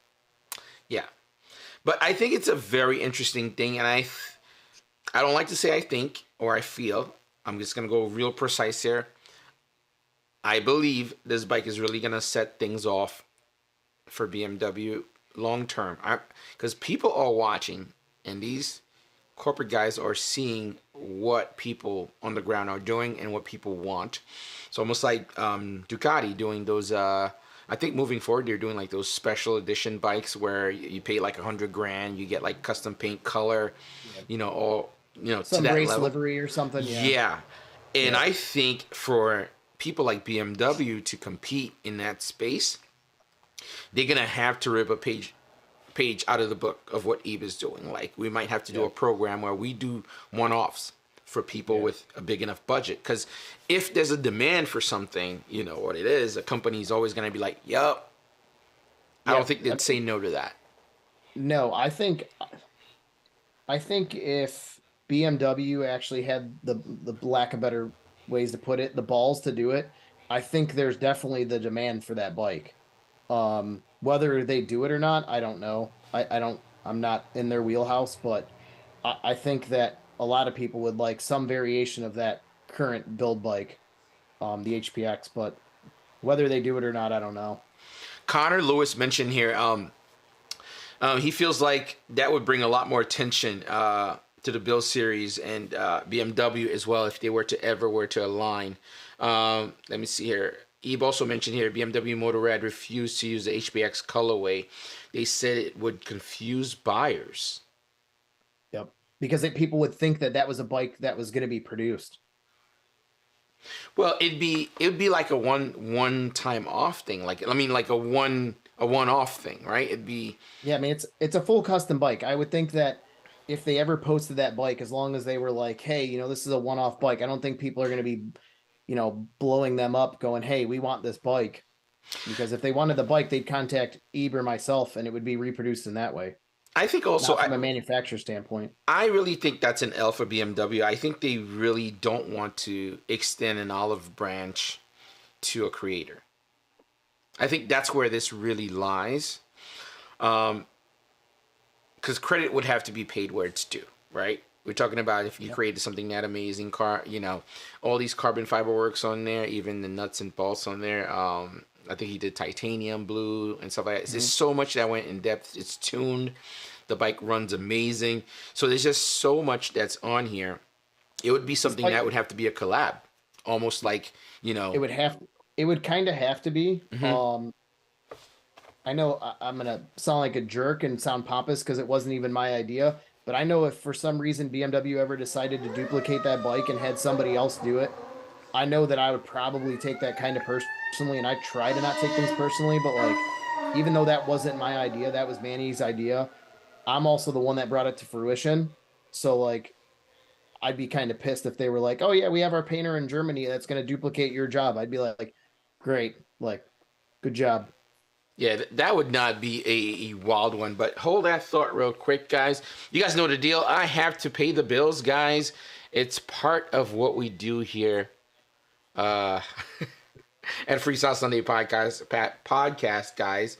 Yeah. But I think it's a very interesting thing, and I don't like to say I think or I feel. I'm just going to go real precise here. I believe this bike is really going to set things off for BMW long term. Because people are watching, and these corporate guys are seeing what people on the ground are doing and what people want. It's almost like Ducati doing those... I think moving forward, they're doing like those special edition bikes where you pay like $100,000, you get like custom paint color, all some to that race level. Livery or something. Yeah. And I think for people like BMW to compete in that space, they're gonna have to rip a page out of the book of what Eve is doing. Like we might have to do a program where we do one-offs for people with a big enough budget, because if there's a demand for something, you know what it is, a company's always going to be like, yup. I don't think they'd say no to that. No, I think if BMW actually had the lack of better ways to put it, the balls to do it, I think there's definitely the demand for that bike. Whether they do it or not, I don't know. I'm not in their wheelhouse, but I think that a lot of people would like some variation of that current build bike, the HPX, but whether they do it or not, I don't know. Connor Lewis mentioned here, he feels like that would bring a lot more attention to the build series and BMW as well if they were to align. Let me see here. Eve also mentioned here, BMW Motorrad refused to use the HPX colorway. They said it would confuse buyers. Yep. Because people would think that was a bike that was going to be produced. Well, it'd be like a one time off thing. Like a one-off thing, right? It'd be... Yeah, I mean, it's a full custom bike. I would think that if they ever posted that bike, as long as they were like, hey, this is a one-off bike, I don't think people are going to be, blowing them up going, hey, we want this bike. Because if they wanted the bike, they'd contact Ebe or myself, and it would be reproduced in that way. I think also Not from a manufacturer standpoint. I really think that's an L for BMW. I think they really don't want to extend an olive branch to a creator. I think that's where this really lies. Because credit would have to be paid where it's due, right? We're talking about if you created something that amazing, all these carbon fiber works on there, even the nuts and bolts on there. I think he did titanium blue and stuff like that. There's so much that went in depth. It's tuned. The bike runs amazing. So there's just so much that's on here. It would be something that would have to be a collab, almost like, It would kind of have to be. I know I'm gonna sound like a jerk and sound pompous because it wasn't even my idea, but I know if for some reason BMW ever decided to duplicate that bike and had somebody else do it, I know that I would probably take that kind of personally, and I try to not take things personally, but like, even though that wasn't my idea, that was Manny's idea, I'm also the one that brought it to fruition. So like, I'd be kind of pissed if they were like, oh yeah, we have our painter in Germany that's going to duplicate your job. I'd be like, great, like, good job. Yeah, that would not be a wild one, but hold that thought real quick, guys. You guys know the deal. I have to pay the bills, guys. It's part of what we do here at FreeStyle Sunday podcast, guys.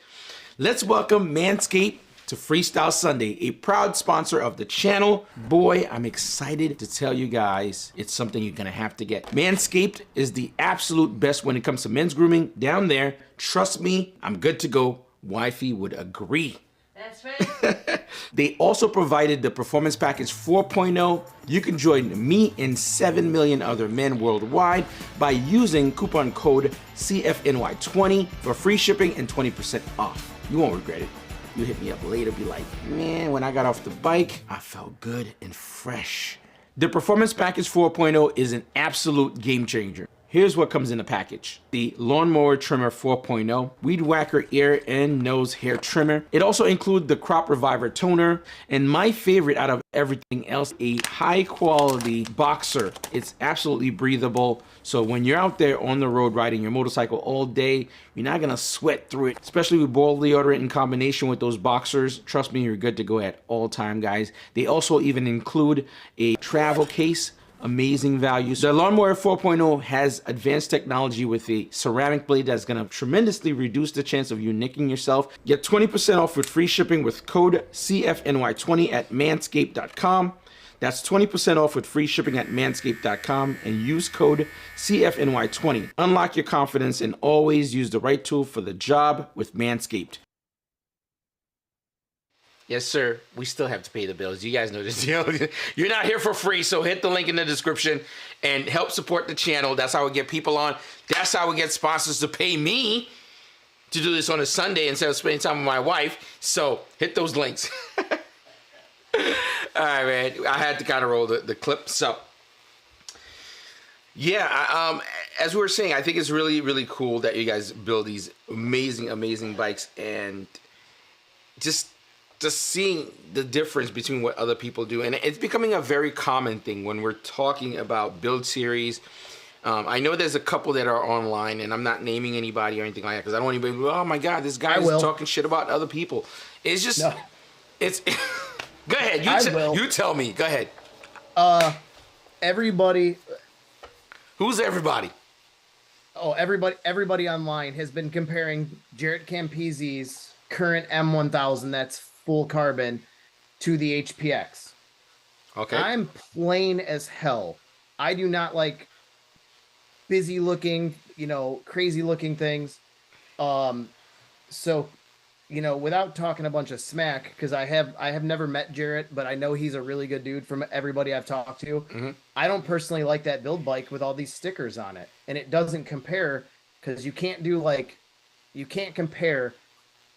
Let's welcome Manscaped to FreeStyle Sunday, a proud sponsor of the channel. Boy, I'm excited to tell you guys it's something you're gonna have to get. Manscaped is the absolute best when it comes to men's grooming down there. Trust me, I'm good to go. Wifey would agree. That's right. They also provided the Performance Package 4.0. You can join me and 7 million other men worldwide by using coupon code CFNY20 for free shipping and 20% off. You won't regret it. You hit me up later, be like, man, when I got off the bike, I felt good and fresh. The Performance Package 4.0 is an absolute game changer. Here's what comes in the package. The Lawnmower Trimmer 4.0, Weed Whacker ear and nose hair trimmer. It also includes the Crop Reviver toner, and my favorite out of everything else, a high quality boxer. It's absolutely breathable. So when you're out there on the road riding your motorcycle all day, you're not gonna sweat through it, especially with ball deodorant in combination with those boxers. Trust me, you're good to go at all time, guys. They also even include a travel case. Amazing value. The Lawnmower 4.0 has advanced technology with a ceramic blade that's going to tremendously reduce the chance of you nicking yourself. Get 20% off with free shipping with code CFNY20 at manscaped.com. That's 20% off with free shipping at manscaped.com and use code CFNY20. Unlock your confidence and always use the right tool for the job with Manscaped. Yes, sir. We still have to pay the bills. You guys know this deal. You're not here for free, so hit the link in the description and help support the channel. That's how we get people on. That's how we get sponsors to pay me to do this on a Sunday instead of spending time with my wife. So hit those links. All right, man. I had to kind of roll the clip. So, yeah, as we were saying, I think it's really, really cool that you guys build these amazing, amazing bikes, and just seeing the difference between what other people do. And it's becoming a very common thing when we're talking about build series. I know there's a couple that are online, and I'm not naming anybody or anything like that because I don't want anybody to go, oh my God, this guy is talking shit about other people. It's just, it's, go ahead. You tell me. Go ahead. Everybody. Who's everybody? Oh, everybody online has been comparing Jarrett Campisi's current M1000 that's full carbon to the HPX. Okay. I'm plain as hell. I do not like busy looking, crazy looking things. So, without talking a bunch of smack, because I have never met Jarrett, but I know he's a really good dude from everybody I've talked to. Mm-hmm. I don't personally like that build bike with all these stickers on it. And it doesn't compare, because you can't compare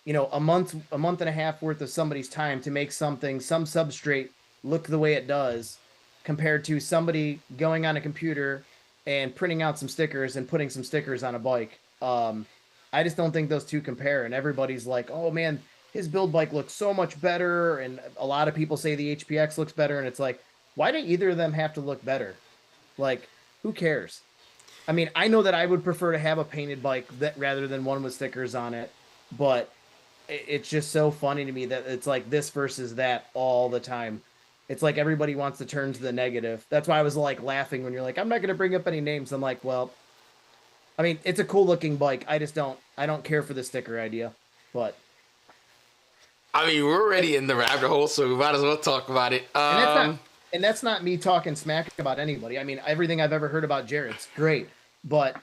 a month and a half worth of somebody's time to make some substrate look the way it does compared to somebody going on a computer and printing out some stickers and putting some stickers on a bike. I just don't think those two compare, and everybody's like, oh man, his build bike looks so much better, and a lot of people say the HPX looks better, and it's like, why do either of them have to look better? Like, who cares? I mean, I know that I would prefer to have a painted bike rather than one with stickers on it, but it's just so funny to me that it's like this versus that all the time. It's like everybody wants to turn to the negative. That's why I was like laughing when you're like, I'm not going to bring up any names. I'm like, well, I mean, it's a cool looking bike. I don't care for the sticker idea, but. I mean, we're already in the rabbit hole, so we might as well talk about it. And that's not me talking smack about anybody. I mean, everything I've ever heard about Jared's great, but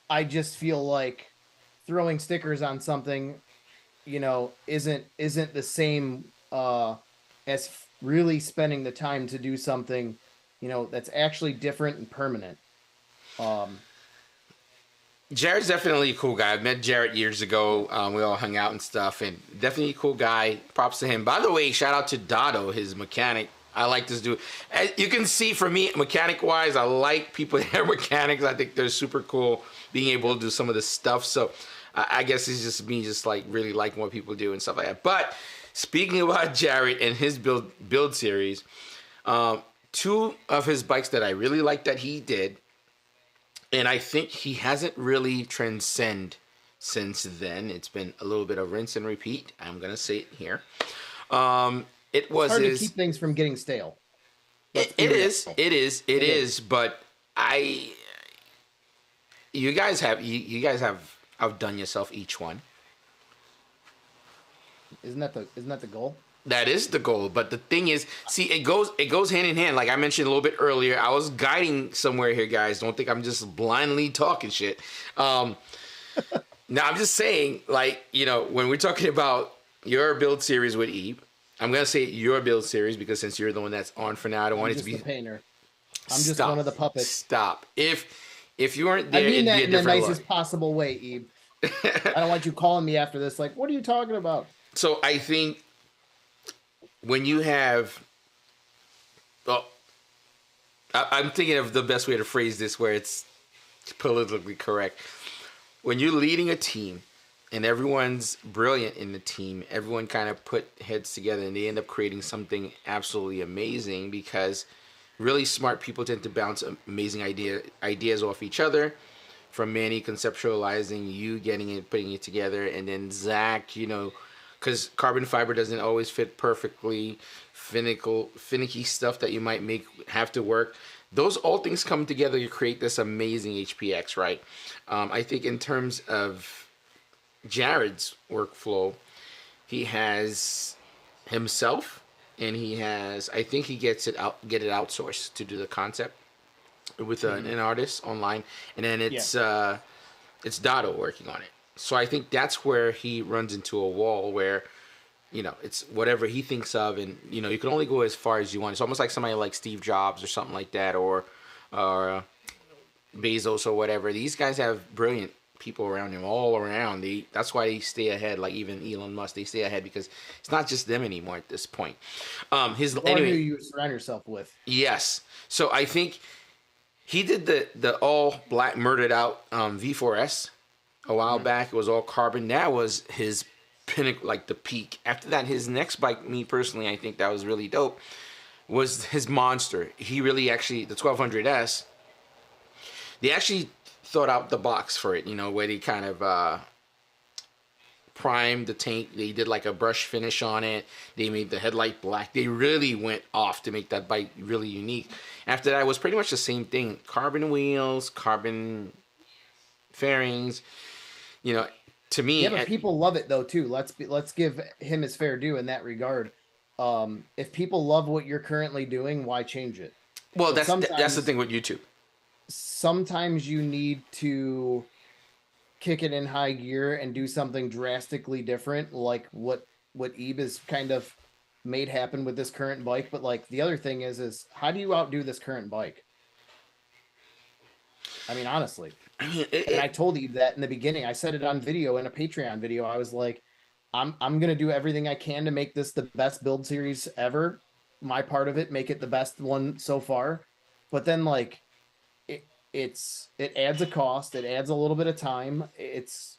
I just feel like throwing stickers on something, you know, isn't the same as really spending the time to do something, you know, that's actually different and permanent. Jared's definitely a cool guy. I met Jared years ago. We all hung out and stuff, and definitely a cool guy. Props to him. By the way, shout out to Dado, his mechanic. I like this dude. As you can see, for me, mechanic-wise, I like people that are mechanics. I think they're super cool being able to do some of this stuff. So I guess it's just me just like really liking what people do and stuff like that. But speaking about Jared and his build series, two of his bikes that I really like that he did, and I think he hasn't really transcended since then. It's been a little bit of rinse and repeat. I'm going to say it here. It was hard to keep things from getting stale. It is. But you guys have outdone yourself each one. Isn't that the goal? That is the goal. But the thing is, see, it goes hand in hand. Like I mentioned a little bit earlier, I was guiding somewhere here, guys. Don't think I'm just blindly talking shit. Now I'm just saying, like, you know, when we're talking about your build series with Eve, I'm gonna say your build series because since you're the one that's on for now, I don't want it to be the painter. I'm just one of the puppets. Stop. If you weren't there, I mean that it'd be a in the different nicest look. possible way, Eve. I don't want you calling me after this. Like, what are you talking about? So I think when you have, I'm thinking of the best way to phrase this where it's politically correct. When you're leading a team and everyone's brilliant in the team, everyone kind of put heads together and they end up creating something absolutely amazing because really smart people tend to bounce amazing ideas off each other. From Manny conceptualizing, you getting it, putting it together, and then Zach, you know, because carbon fiber doesn't always fit perfectly, finicky stuff that you might have to work. Those all things come together to create this amazing HPX, right? I think in terms of Jared's workflow, he has himself, and I think he get it outsourced to do the concept with an artist online, and then it's Dado working on it. So I think that's where he runs into a wall where, you know, it's whatever he thinks of, and you know, you can only go as far as you want. It's almost like somebody like Steve Jobs or something like that, or Bezos or whatever. These guys have brilliant people around him all around. That's why they stay ahead. Like even Elon Musk, they stay ahead because it's not just them anymore at this point. Anyway, who you surround yourself with. Yes. So I think he did the all black murdered out V4S a while back. It was all carbon. That was his pinnacle, like the peak. After that, his next bike, me personally, I think that was really dope, was his monster. He really actually, the 1200S, they actually thought out the box for it, you know, where they kind of primed the tank. They did like a brush finish on it. They made the headlight black. They really went off to make that bike really unique. After that, it was pretty much the same thing. Carbon wheels, carbon fairings, you know, to me. Yeah, but people love it though too. Let's give him his fair due in that regard. If people love what you're currently doing, why change it? Well, that's the thing with YouTube. Sometimes you need to kick it in high gear and do something drastically different, like what Ebe has kind of made happen with this current bike. But like the other thing is how do you outdo this current bike? I mean, honestly. And I told Ebe that in the beginning. I said it on video, in a Patreon video. I was like, I'm gonna do everything I can to make this the best build series ever. My part of it, make it the best one so far. But then like it adds a cost, it adds a little bit of time. It's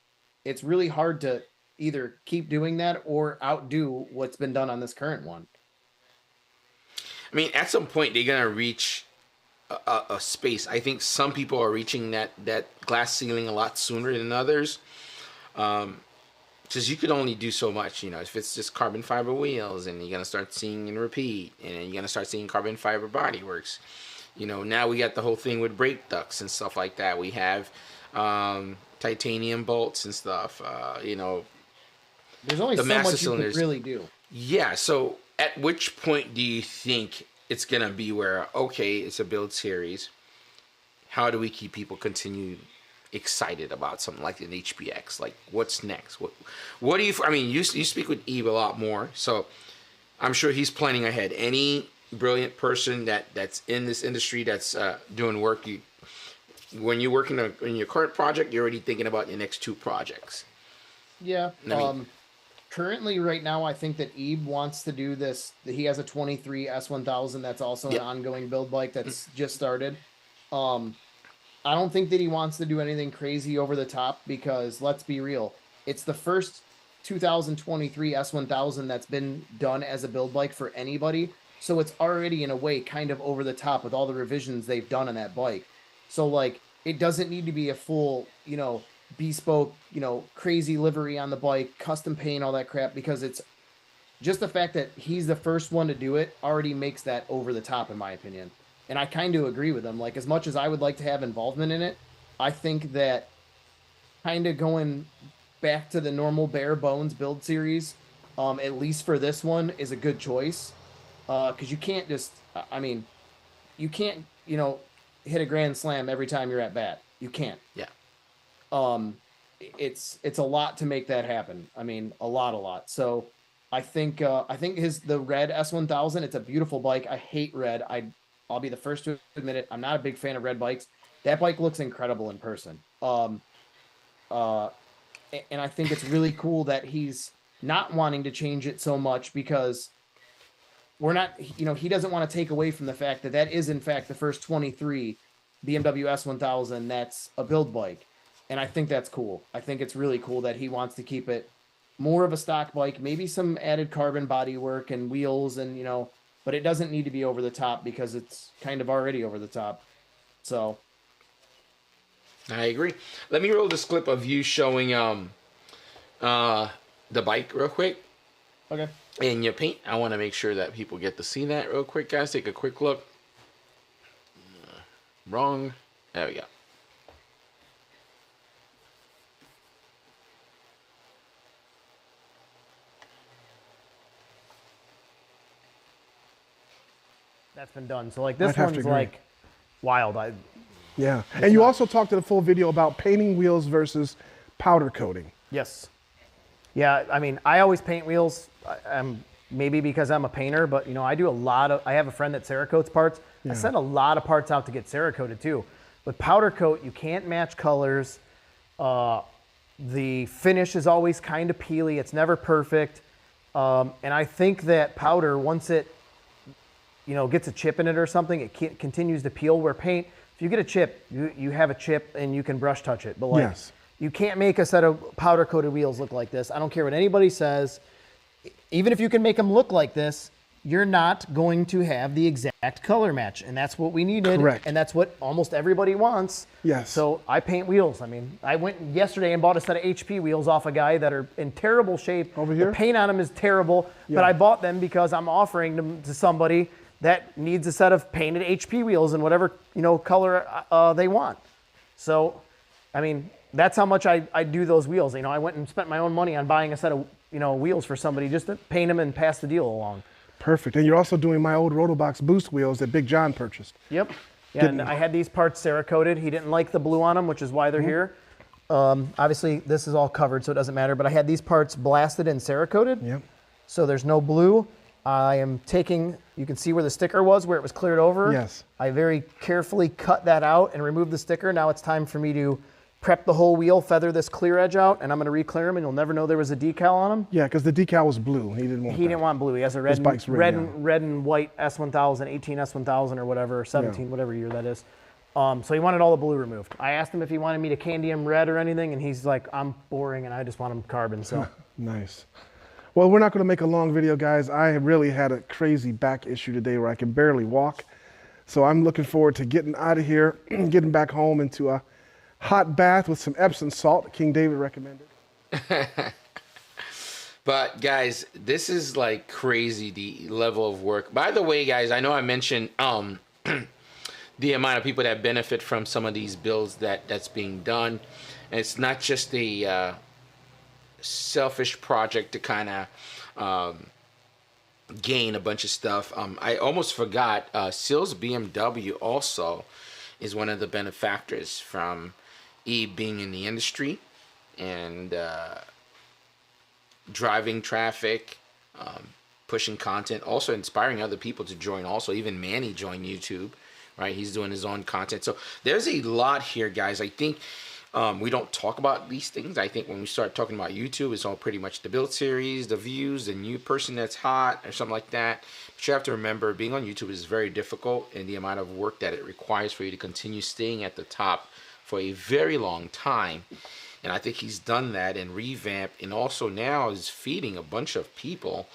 really hard to either keep doing that or outdo what's been done on this current one. I mean, at some point they're gonna reach a space. I think some people are reaching that glass ceiling a lot sooner than others. because you could only do so much, you know, if it's just carbon fiber wheels, and you're going to start seeing and repeat, and then you're going to start seeing carbon fiber bodyworks. You know, now we got the whole thing with brake ducts and stuff like that. We have titanium bolts and stuff, you know. There's only the so master much cylinders. you can really do. Yeah, so at which point do you think it's going to be where, okay, it's a build series. How do we keep people continue excited about something like an HPX? Like, what's next? What do you, I mean, you speak with Eve a lot more, so I'm sure he's planning ahead. Any brilliant person that's in this industry that's doing work, when you're working on your current project, you're already thinking about your next 2 projects. Yeah. Currently, right now, I think that Ebe wants to do this. He has a 23 S1000 that's also an ongoing build bike that's just started. I don't think that he wants to do anything crazy over the top because, let's be real, it's the first 2023 S1000 that's been done as a build bike for anybody. So it's already, in a way, kind of over the top with all the revisions they've done on that bike. So, like, it doesn't need to be a full, you know, bespoke, you know, crazy livery on the bike, custom paint, all that crap, because it's just the fact that he's the first one to do it already makes that over the top, in my opinion. And I kind of agree with him. Like, as much as I would like to have involvement in it, I think that kind of going back to the normal bare bones build series, at least for this one, is a good choice. Because you can't just, I mean, you can't, you know, hit a grand slam every time you're at bat. You can't. Yeah. It's a lot to make that happen. I mean, a lot. So I think the red S1000, it's a beautiful bike. I hate red. I'll be the first to admit it. I'm not a big fan of red bikes. That bike looks incredible in person. And I think it's really cool that he's not wanting to change it so much because we're not, you know, he doesn't want to take away from the fact that that is in fact the first 23 BMW S1000 that's a build bike. And I think that's cool. I think it's really cool that he wants to keep it more of a stock bike, maybe some added carbon body work and wheels and, you know, but it doesn't need to be over the top because it's kind of already over the top. So I agree. Let me roll this clip of you showing the bike real quick. Okay. And your paint. I want to make sure that people get to see that real quick, guys. Take a quick look. Wrong. There we go. That's been done. So like this I'd have to one's agree. like wild. Yeah. And you also talked in a full video about painting wheels versus powder coating. Yes. Yeah, I mean, I always paint wheels. Maybe because I'm a painter, but you know, I do a lot of. I have a friend that Cerakotes parts. Yeah. I send a lot of parts out to get Cerakoted too. With powder coat, you can't match colors. The finish is always kind of peely. It's never perfect. And I think that powder, once it, you know, gets a chip in it or something, it continues to peel. Where paint, if you get a chip, you have a chip and you can brush touch it. But like, Yes. you can't make a set of powder coated wheels look like this. I don't care what anybody says. Even if you can make them look like this, you're not going to have the exact color match. And that's what we needed. Correct. And that's what almost everybody wants. Yes. So I paint wheels. I mean, I went yesterday and bought a set of HP wheels off a guy that are in terrible shape. Over here? The paint on them is terrible, Yeah. but I bought them because I'm offering them to somebody that needs a set of painted HP wheels in whatever, you know, color they want. So, I mean, that's how much I do those wheels. You know, I went and spent my own money on buying a set of, you know, wheels for somebody just to paint them and pass the deal along. Perfect. And you're also doing my old Rotobox boost wheels that Big John purchased. Yep. Yeah, and I had these parts Cerakoted. He didn't like the blue on them, which is why they're here. Obviously, this is all covered, so it doesn't matter. But I had these parts blasted and Cerakoted. Yep. So there's no blue. I am taking, you can see where the sticker was, where it was cleared over. Yes. I very carefully cut that out and removed the sticker. Now it's time for me to prep the whole wheel, feather this clear edge out, and I'm going to re-clear them, and you'll never know there was a decal on them. Yeah, because the decal was blue. He didn't want He didn't want blue. He has a red, bike's red, yeah. red and white S1000, 18 S1000 or whatever, or 17, whatever year that is. So he wanted all the blue removed. I asked him if he wanted me to candy him red or anything, and he's like, I'm boring, and I just want him carbon. So Nice. Well, we're not going to make a long video, guys. I really had a crazy back issue today where I can barely walk. So I'm looking forward to getting out of here, getting back home into a hot bath with some Epsom salt, King David recommended. But guys, this is like crazy, the level of work. By the way, guys, I know I mentioned the amount of people that benefit from some of these builds that's being done. And it's not just a selfish project to kind of gain a bunch of stuff. I almost forgot, Sills BMW also is one of the benefactors from Eve being in the industry and driving traffic, pushing content, also inspiring other people to join. Also, even Manny joined YouTube, right? He's doing his own content. So there's a lot here, guys. I think we don't talk about these things. I think when we start talking about YouTube, it's all pretty much the build series, the views, the new person that's hot or something like that. But you have to remember, being on YouTube is very difficult, and the amount of work that it requires for you to continue staying at the top for a very long time. And I think he's done that and revamped, and also now is feeding a bunch of people.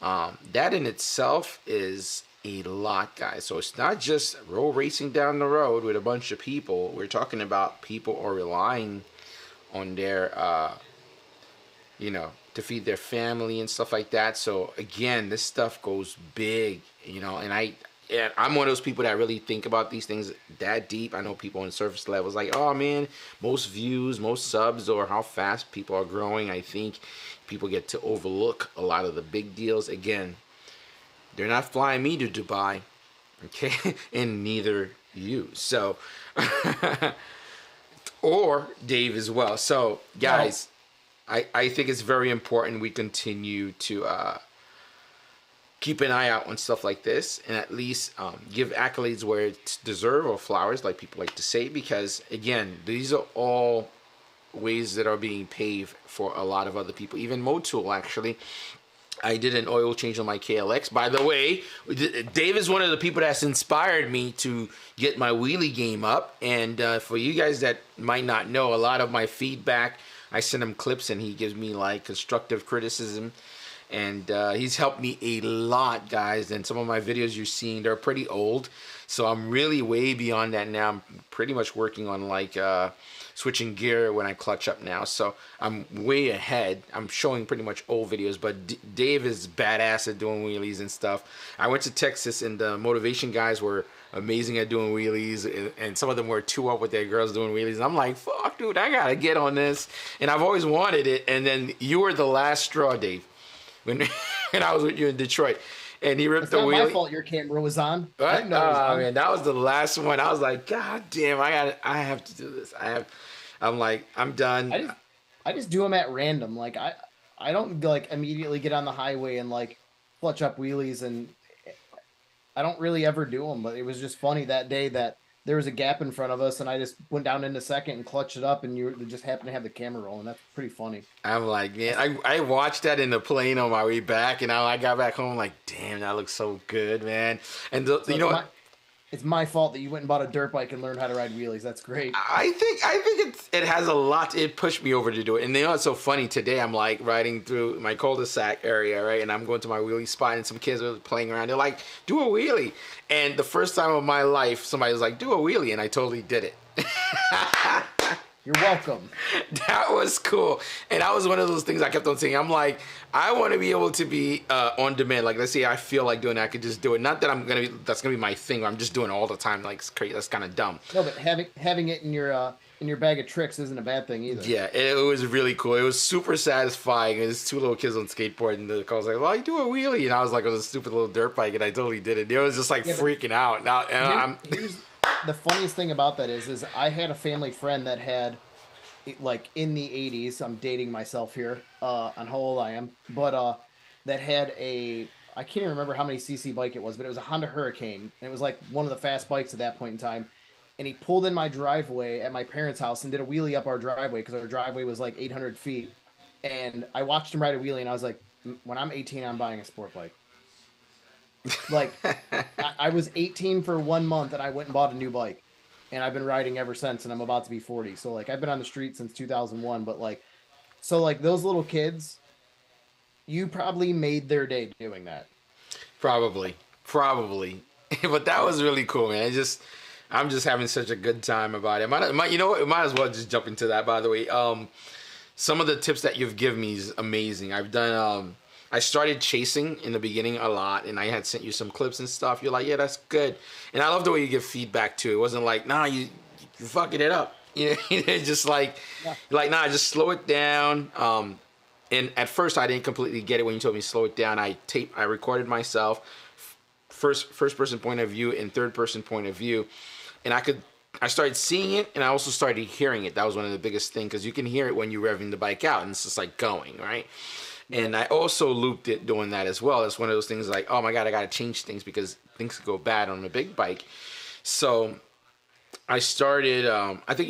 That in itself is a lot, guys. So it's not just road racing down the road with a bunch of people. We're talking about people are relying on their, to feed their family and stuff like that. So again, this stuff goes big, and I'm one of those people that really think about these things that deep. I know people on surface levels like, oh man, most views, most subs, or how fast people are growing. I think people get to overlook a lot of the big deals. Again, they're not flying me to Dubai, okay? And neither you. So, or Dave as well. So, guys, I think it's very important we continue to keep an eye out on stuff like this, and at least give accolades where it's deserved, or flowers, like people like to say, because, again, these are all ways that are being paved for a lot of other people. Even Motul, actually. I did an oil change on my KLX. By the way, Dave is one of the people that's inspired me to get my wheelie game up. And for you guys that might not know, a lot of my feedback, I send him clips and he gives me like constructive criticism. And he's helped me a lot, guys. And some of my videos you're seeing, they're pretty old. So I'm really way beyond that now. I'm pretty much working on like switching gear when I clutch up now. So I'm way ahead. I'm showing pretty much old videos, but Dave is badass at doing wheelies and stuff. I went to Texas and the motivation guys were amazing at doing wheelies, and some of them were too up with their girls doing wheelies. And I'm like, fuck, dude, I gotta get on this. And I've always wanted it. And then you were the last straw, Dave, when I was with you in Detroit. And he ripped the wheelie. It's not my fault your camera was on. Right? I didn't know it was on. Man, that was the last one. I was like, God damn, I have to do this. I'm like, I'm done. I just do them at random. Like I don't like immediately get on the highway and like clutch up wheelies, and I don't really ever do them. But it was just funny that day that there was a gap in front of us, and I just went down into second and clutched it up, and you just happened to have the camera rolling. That's pretty funny. I'm like, man, I watched that in the plane on my way back, and I got back home like, damn, that looks so good, man. And you know what? It's my fault that you went and bought a dirt bike and learned how to ride wheelies. That's great. I think it has a lot. It pushed me over to do it. And you know what's so funny? Today I'm like riding through my cul-de-sac area, right? And I'm going to my wheelie spot, and some kids are playing around. They're like, do a wheelie. And the first time of my life, somebody was like, do a wheelie, and I totally did it. You're welcome. That was cool. And that was one of those things I kept on saying. I'm like, I want to be able to be on demand. Like, let's say I feel like doing that, I could just do it. Not that that's gonna be my thing. I'm just doing it all the time. Like, it's crazy. That's kind of dumb. No, but having it in your bag of tricks isn't a bad thing either. Yeah, it was really cool. It was super satisfying. There's two little kids on skateboard, and the car was like, well, I do a wheelie. And I was like, it was a stupid little dirt bike, and I totally did it. It was just like freaking out. Now, here's the funniest thing about that is I had a family friend that had, like, in the 80s, I'm dating myself here on how old I am, but that had I can't even remember how many cc bike it was, but it was a Honda Hurricane, and it was like one of the fast bikes at that point in time. And he pulled in my driveway at my parents' house and did a wheelie up our driveway, because our driveway was like 800 feet. And I watched him ride a wheelie, and I was like, when I'm 18, I'm buying a sport bike. Like, I was 18 for 1 month, and I went and bought a new bike. And I've been riding ever since, and I'm about to be 40. So, like, I've been on the street since 2001. But, like, so, like, those little kids, you probably made their day doing that. Probably. But that was really cool, man. I'm just having such a good time about it. You know what? Might as well just jump into that, by the way. some of the tips that you've given me is amazing. I've done, I started chasing in the beginning a lot, and I had sent you some clips and stuff. You're like, yeah, that's good. And I love the way you give feedback too. It wasn't like, nah, you're fucking it up. You know, it's just like, nah, just slow it down. And at first I didn't completely get it when you told me to slow it down. I recorded myself, first person point of view and third person point of view. And I started seeing it, and I also started hearing it. That was one of the biggest things, because you can hear it when you're revving the bike out, and it's just like going, right? And I also looped it doing that as well. It's one of those things like, oh my God, I got to change things because things could go bad on a big bike. So I started, I think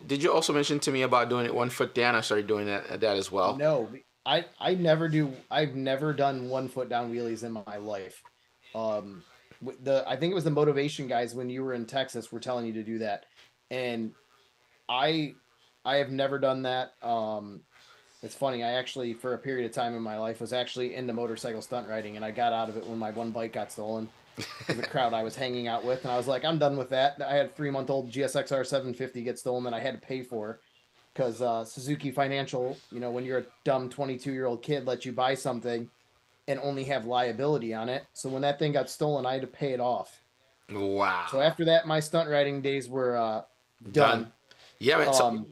did you also mention to me about doing it 1 foot down? I started doing that as well. No, I've never done 1 foot down wheelies in my life. I think it was the motivation guys when you were in Texas were telling you to do that. And I have never done that. It's funny. I actually, for a period of time in my life, was actually into motorcycle stunt riding, and I got out of it when my one bike got stolen. The crowd I was hanging out with, and I was like, I'm done with that. I had a 3-month-old GSXR 750 get stolen that I had to pay for because Suzuki Financial, you know, when you're a dumb 22-year-old kid, lets you buy something and only have liability on it. So when that thing got stolen, I had to pay it off. Wow. So after that, my stunt riding days were done. Yeah, man.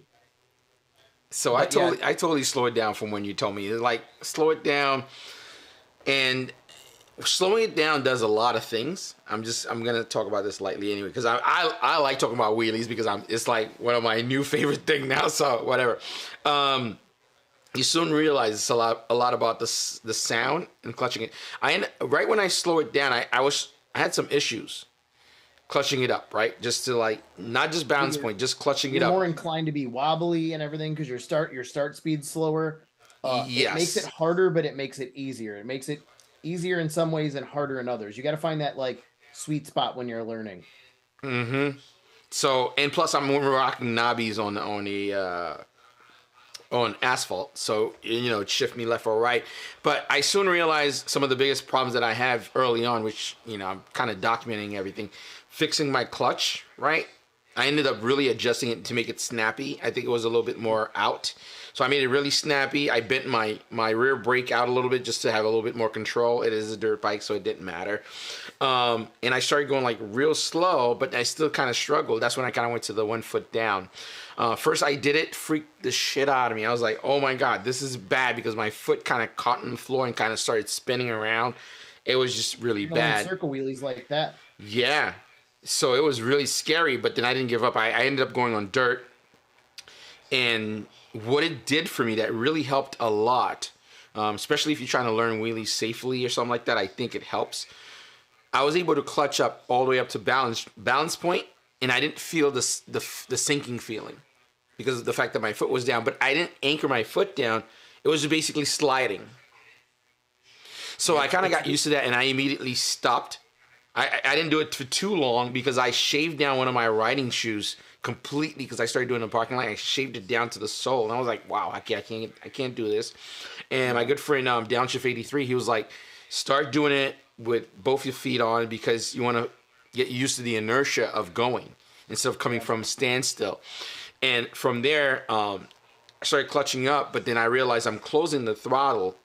So I totally slowed it down from when you told me. It's like, slow it down, and slowing it down does a lot of things. I'm gonna talk about this lightly anyway, because I like talking about wheelies because it's like one of my new favorite thing now. So whatever. You soon realize it's a lot about the sound and clutching it. Right when I slow it down, I had some issues clutching it up, right? Just to like, not just balance point, just clutching it up. You're more inclined to be wobbly and everything because your start speed's slower. Yes. It makes it harder, but it makes it easier. It makes it easier in some ways and harder in others. You got to find that like sweet spot when you're learning. Mm-hmm. So, and plus I'm rocking knobbies on asphalt, so you know, it shift me left or right. But I soon realized some of the biggest problems that I have early on, which, you know, I'm kind of documenting everything. Fixing my clutch, right? I ended up really adjusting it to make it snappy. I think it was a little bit more out. So I made it really snappy. I bent my rear brake out a little bit just to have a little bit more control. It is a dirt bike, so it didn't matter. And I started going like real slow, but I still kind of struggled. That's when I kind of went to the 1 foot down. First I did it, freaked the shit out of me. I was like, oh my God, this is bad, because my foot kind of caught on the floor and kind of started spinning around. It was just really bad. Circle wheelies like that. Yeah. So it was really scary, but then I didn't give up. I ended up going on dirt. And what it did for me that really helped a lot, especially if you're trying to learn wheelies safely or something like that, I think it helps. I was able to clutch up all the way up to balance point, and I didn't feel the sinking feeling because of the fact that my foot was down. But I didn't anchor my foot down. It was basically sliding. So I kind of got used to that, and I immediately stopped. I didn't do it for too long because I shaved down one of my riding shoes completely because I started doing it in the parking lot. I shaved it down to the sole, and I was like, wow, I can't do this. And my good friend Downshift 83, he was like, start doing it with both your feet on because you want to get used to the inertia of going instead of coming from standstill. And from there, I started clutching up, but then I realized I'm closing the throttle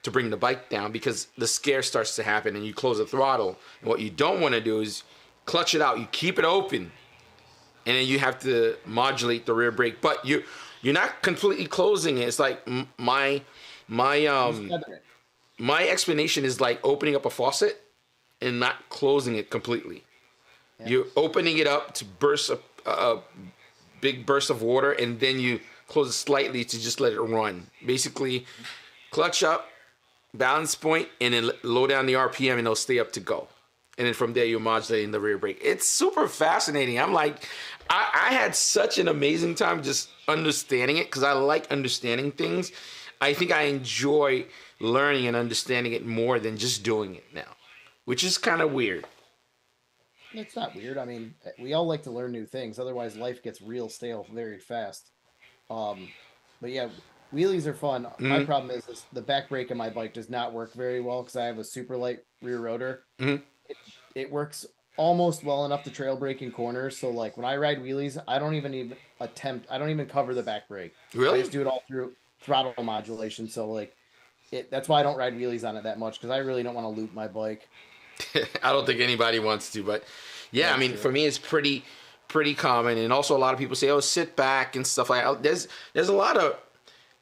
to bring the bike down because the scare starts to happen and you close the throttle. And what you don't want to do is clutch it out. You keep it open, and then you have to modulate the rear brake. But you're not completely closing it. It's like my explanation is like opening up a faucet and not closing it completely. Yeah. You're opening it up to burst a big burst of water, and then you close it slightly to just let it run. Basically, clutch up, balance point, and then low down the RPM, and it'll stay up to go. And then from there, you're modulating the rear brake. It's super fascinating. I'm like, I had such an amazing time just understanding it because I like understanding things. I think I enjoy learning and understanding it more than just doing it now, which is kind of weird. It's not weird. I mean, we all like to learn new things. Otherwise, life gets real stale very fast. But yeah, wheelies are fun. Mm-hmm. My problem is the back brake on my bike does not work very well because I have a super light rear rotor. Mm-hmm. It works almost well enough to trail brake in corners. So like when I ride wheelies, I don't even attempt. I don't even cover the back brake. Really? I just do it all through throttle modulation. So like that's why I don't ride wheelies on it that much because I really don't want to loop my bike. I don't think anybody wants to, but yeah, I mean, for me, it's pretty common. And also a lot of people say, oh, sit back and stuff like that. There's a lot of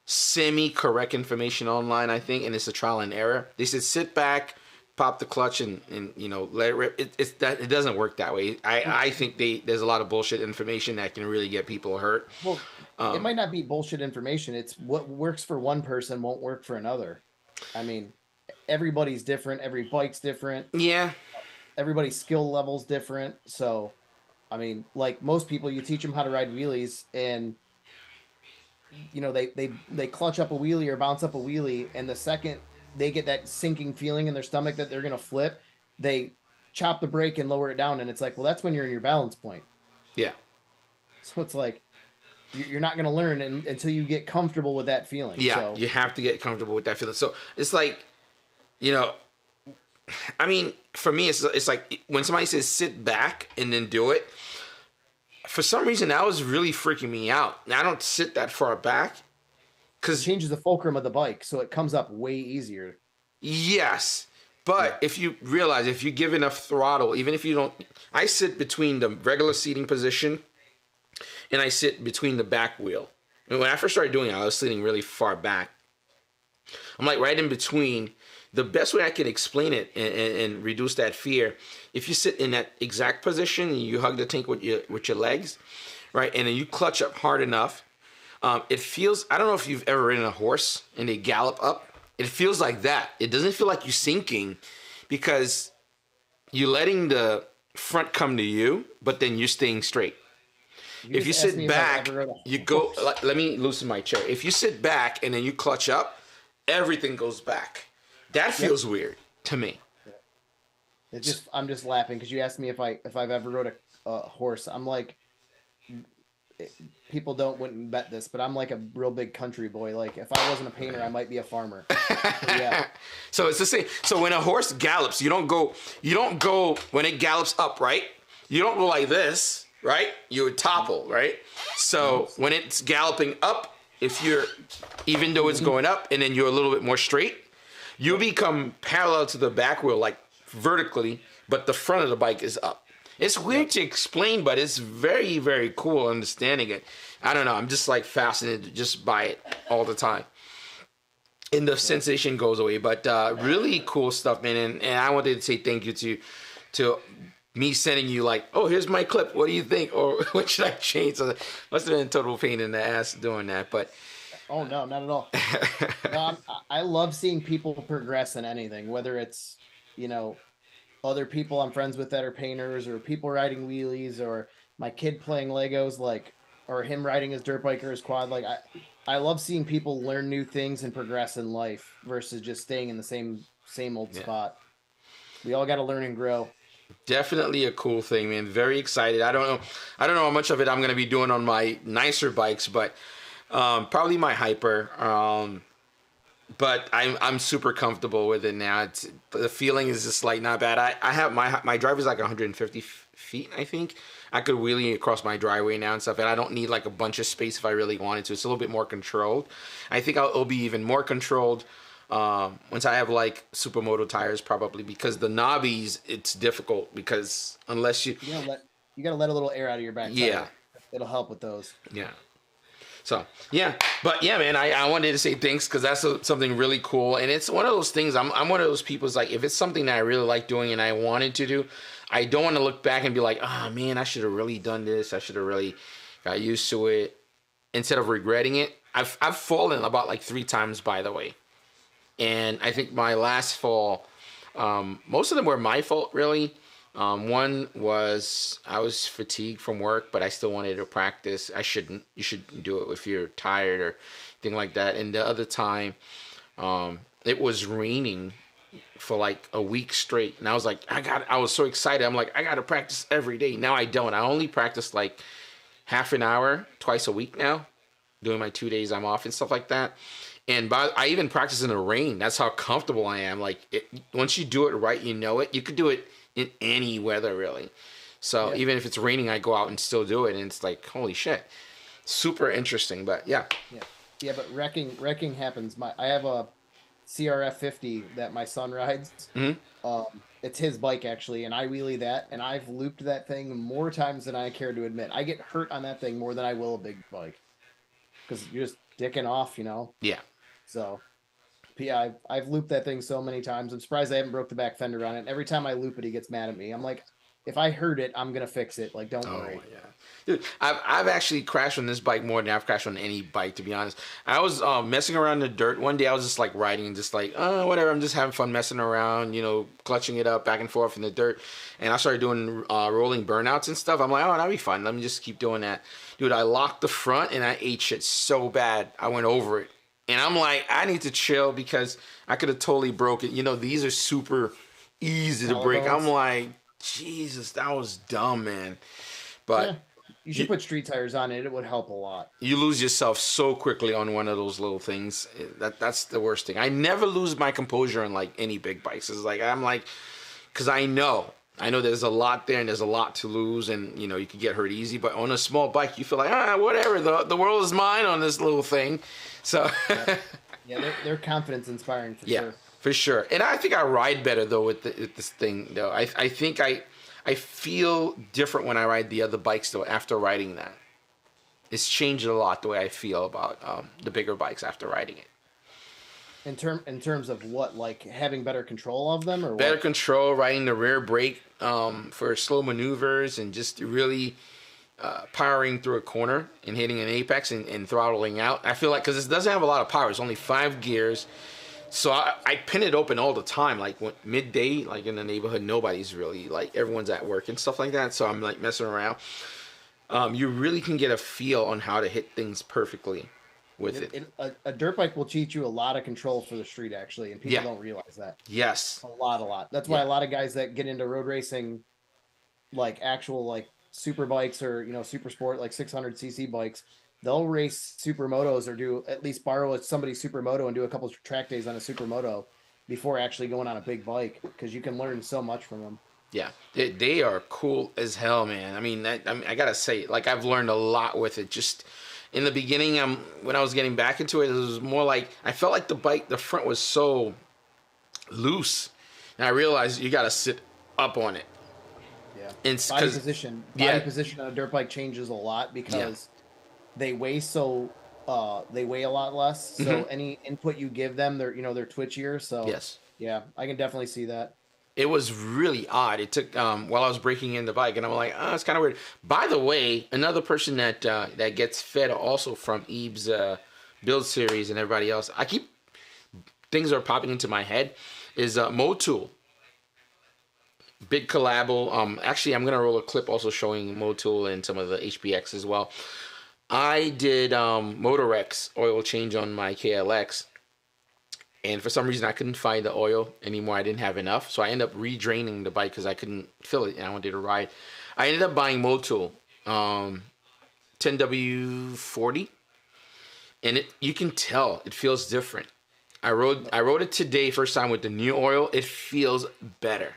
semi-correct information online, I think, and it's a trial and error. They said sit back, pop the clutch, and you know, let it rip. It doesn't work that way. I think there's a lot of bullshit information that can really get people hurt. Well, it might not be bullshit information. It's what works for one person won't work for another. I mean, everybody's different. Every bike's different. Yeah. Everybody's skill level's different. So, I mean, like most people, you teach them how to ride wheelies, and you know they clutch up a wheelie or bounce up a wheelie, and the second they get that sinking feeling in their stomach that they're gonna flip, they chop the brake and lower it down, and it's like, well, that's when you're in your balance point. Yeah. So it's like you're not gonna learn until you get comfortable with that feeling. Yeah, so. You have to get comfortable with that feeling. So it's like, you know, I mean, for me, it's like when somebody says sit back and then do it, for some reason, that was really freaking me out. Now, I don't sit that far back. It changes the fulcrum of the bike, so it comes up way easier. Yes. But if you realize, if you give enough throttle, even if you don't, I sit between the regular seating position and I sit between the back wheel. And when I first started doing it, I was sitting really far back. I'm like right in between. The best way I can explain it and reduce that fear, if you sit in that exact position and you hug the tank with your legs, right, and then you clutch up hard enough, it feels, I don't know if you've ever ridden a horse and they gallop up. It feels like that. It doesn't feel like you're sinking because you're letting the front come to you, but then you're staying straight. If you sit back, you go, let me loosen my chair. If you sit back and then you clutch up, everything goes back. That feels weird to me. I'm just laughing because you asked me if I've ever rode a horse. I'm like, people wouldn't bet this, but I'm like a real big country boy. Like if I wasn't a painter, I might be a farmer. Yeah. So it's the same. So when a horse gallops, you don't go when it gallops up, right? You don't go like this, right? You would topple, right? So when it's galloping up, even though it's going up and then you're a little bit more straight, you become parallel to the back wheel, like vertically, but the front of the bike is up. It's weird to explain, but it's very, very cool understanding it. I don't know. I'm just like fascinated just by it all the time. And the sensation goes away, but really cool stuff, man. And I wanted to say thank you to me sending you like, oh, here's my clip. What do you think? Or what should I change? So must have been a total pain in the ass doing that, but. Oh, no, not at all. No, I love seeing people progress in anything, whether it's, you know, other people I'm friends with that are painters or people riding wheelies or my kid playing Legos, like, or him riding his dirt bike or his quad. Like, I love seeing people learn new things and progress in life versus just staying in the same old spot. We all got to learn and grow. Definitely a cool thing, man. Very excited. I don't know how much of it I'm going to be doing on my nicer bikes, but probably my Hyper. But I'm super comfortable with it now. The feeling is just like not bad. I have my driver's like 150 feet, I think. I could wheelie across my driveway now and stuff, and I don't need like a bunch of space if I really wanted to. It's a little bit more controlled. I think it'll be even more controlled once I have like supermoto tires, probably, because the knobbies, it's difficult because unless you gotta let a little air out of your back tire. Yeah, it'll help with those. Yeah. So, yeah. But, yeah, man, I wanted to say thanks because that's something really cool. And it's one of those things, I'm one of those people like, if it's something that I really like doing and I wanted to do, I don't want to look back and be like, oh, man, I should have really done this. I should have really got used to it. Instead of regretting it. I've fallen about like 3 times, by the way. And I think my last fall, most of them were my fault, really. One was I was fatigued from work, but I still wanted to practice. You shouldn't do it if you're tired or thing like that. And the other time, it was raining for like a week straight. And I was like, I was so excited. I'm like, I got to practice every day. Now I don't. I only practice like half an hour twice a week now, doing my 2 days I'm off and stuff like that. And I even practice in the rain. That's how comfortable I am. Like once you do it right, you know it. You could do it in any weather really. So even if it's raining, I go out and still do it, and it's like, holy shit, super interesting. But yeah, but wrecking happens. I have a CRF 50 that my son rides. It's his bike actually, and I wheelie that, and I've looped that thing more times than I care to admit. I get hurt on that thing more than I will a big bike, because you're just dicking off, you know. Yeah. So, yeah, I've looped that thing so many times. I'm surprised I haven't broke the back fender on it. And every time I loop it, he gets mad at me. I'm like, if I hurt it, I'm gonna fix it. Like, don't worry. Yeah. Dude, I've actually crashed on this bike more than I've crashed on any bike, to be honest. I was messing around in the dirt one day. I was just like riding and just like, whatever. I'm just having fun messing around, you know, clutching it up back and forth in the dirt. And I started doing rolling burnouts and stuff. I'm like, that'll be fun. Let me just keep doing that. Dude, I locked the front and I ate shit so bad. I went over it. And I'm like, I need to chill because I could have totally broke it. You know, these are super easy to break. I'm like, Jesus, that was dumb, man. But you should put street tires on it. It would help a lot. You lose yourself so quickly on one of those little things. That's the worst thing. I never lose my composure on like any big bikes. It's like because I know there's a lot there and there's a lot to lose, and you know you can get hurt easy. But on a small bike, you feel like whatever. The world is mine on this little thing. So they're confidence inspiring for sure. For sure. And I think I ride better though with this thing though. I think I feel different when I ride the other bikes though after riding that. It's changed a lot the way I feel about the bigger bikes after riding it. In terms of what, like having better control of them, or better what? Control, riding the rear brake for slow maneuvers, and just really powering through a corner and hitting an apex and throttling out. I feel like because it doesn't have a lot of power. It's only 5 gears. So I pin it open all the time, like midday, like in the neighborhood, nobody's really, like everyone's at work and stuff like that. So I'm like messing around. You really can get a feel on how to hit things perfectly with it. A dirt bike will teach you a lot of control for the street, actually, and people don't realize that. Yes. A lot. That's why a lot of guys that get into road racing, like actual like super bikes or, you know, super sport, like 600cc bikes, they'll race supermotos or do at least borrow somebody's supermoto and do a couple of track days on a supermoto before actually going on a big bike, because you can learn so much from them. Yeah, they are cool as hell, man. I mean, I gotta say, like I've learned a lot with it. Just in the beginning, when I was getting back into it, it was more like I felt like the front was so loose, and I realized you gotta sit up on it. Yeah, and body position on a dirt bike changes a lot because they weigh they weigh a lot less. So any input you give them, they're twitchier. So yeah, I can definitely see that. It was really odd. It took while I was breaking in the bike, and I'm like, it's kind of weird. By the way, another person that gets fed also from Eve's build series and everybody else, things are popping into my head, is Motul. Big collabo. Actually, I'm gonna roll a clip also showing Motul and some of the HPX as well. I did Motorex oil change on my KLX, and for some reason I couldn't find the oil anymore. I didn't have enough, so I ended up redraining the bike because I couldn't fill it and I wanted to ride. I ended up buying Motul 10W40, and you can tell it feels different. I rode it today first time with the new oil. It feels better.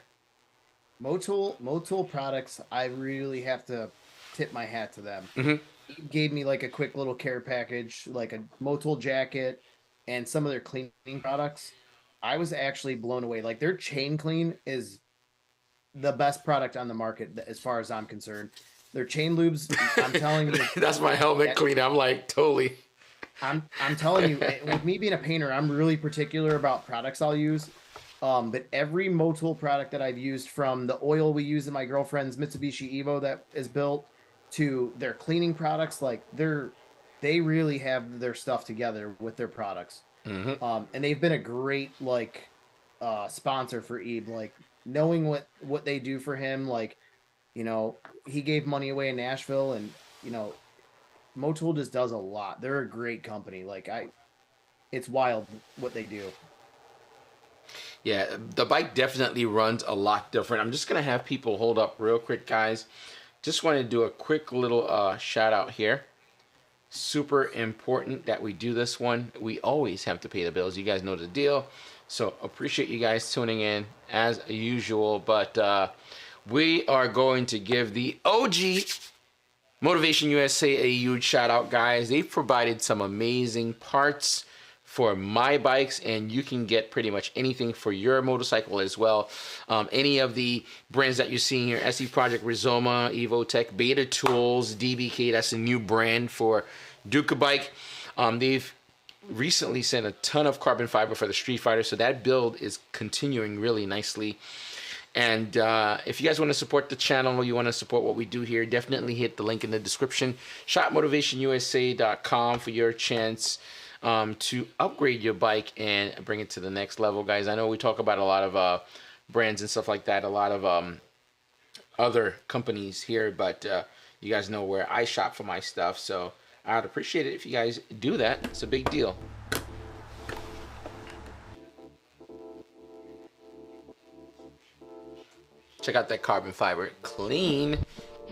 Motul products, I really have to tip my hat to them. He gave me like a quick little care package, like a Motul jacket and some of their cleaning products. I was actually blown away. Like their chain clean is the best product on the market as far as I'm concerned. Their chain lubes, I'm telling you. That's my helmet cleaner. I'm like, totally. I'm telling you, with me being a painter, I'm really particular about products I'll use. But every Motul product that I've used, from the oil we use in my girlfriend's Mitsubishi Evo that is built, to their cleaning products, like they really have their stuff together with their products. And they've been a great sponsor for Ebe, like knowing what they do for him. Like, you know, he gave money away in Nashville, and you know, Motul just does a lot. They're a great company. Like it's wild what they do. Yeah, the bike definitely runs a lot different. I'm just gonna have people hold up real quick, guys. Just want to do a quick little shout out here. Super important that we do this one. We always have to pay the bills. You guys know the deal. So appreciate you guys tuning in as usual. But we are going to give the OG Motivation USA a huge shout out, guys. They've provided some amazing parts for my bikes, and you can get pretty much anything for your motorcycle as well. Any of the brands that you're seeing here: SE Project, Rizoma, Evotech, Beta Tools, DBK, that's a new brand for Duca bike. They've recently sent a ton of carbon fiber for the Street Fighter, so that build is continuing really nicely. And if you guys want to support the channel, you want to support what we do here, definitely hit the link in the description. shopmotivationusa.com for your chance to upgrade your bike and bring it to the next level, guys. I know we talk about a lot of brands and stuff like that, a lot of other companies here, but you guys know where I shop for my stuff, so I'd appreciate it if you guys do that. It's a big deal. Check out that carbon fiber. Clean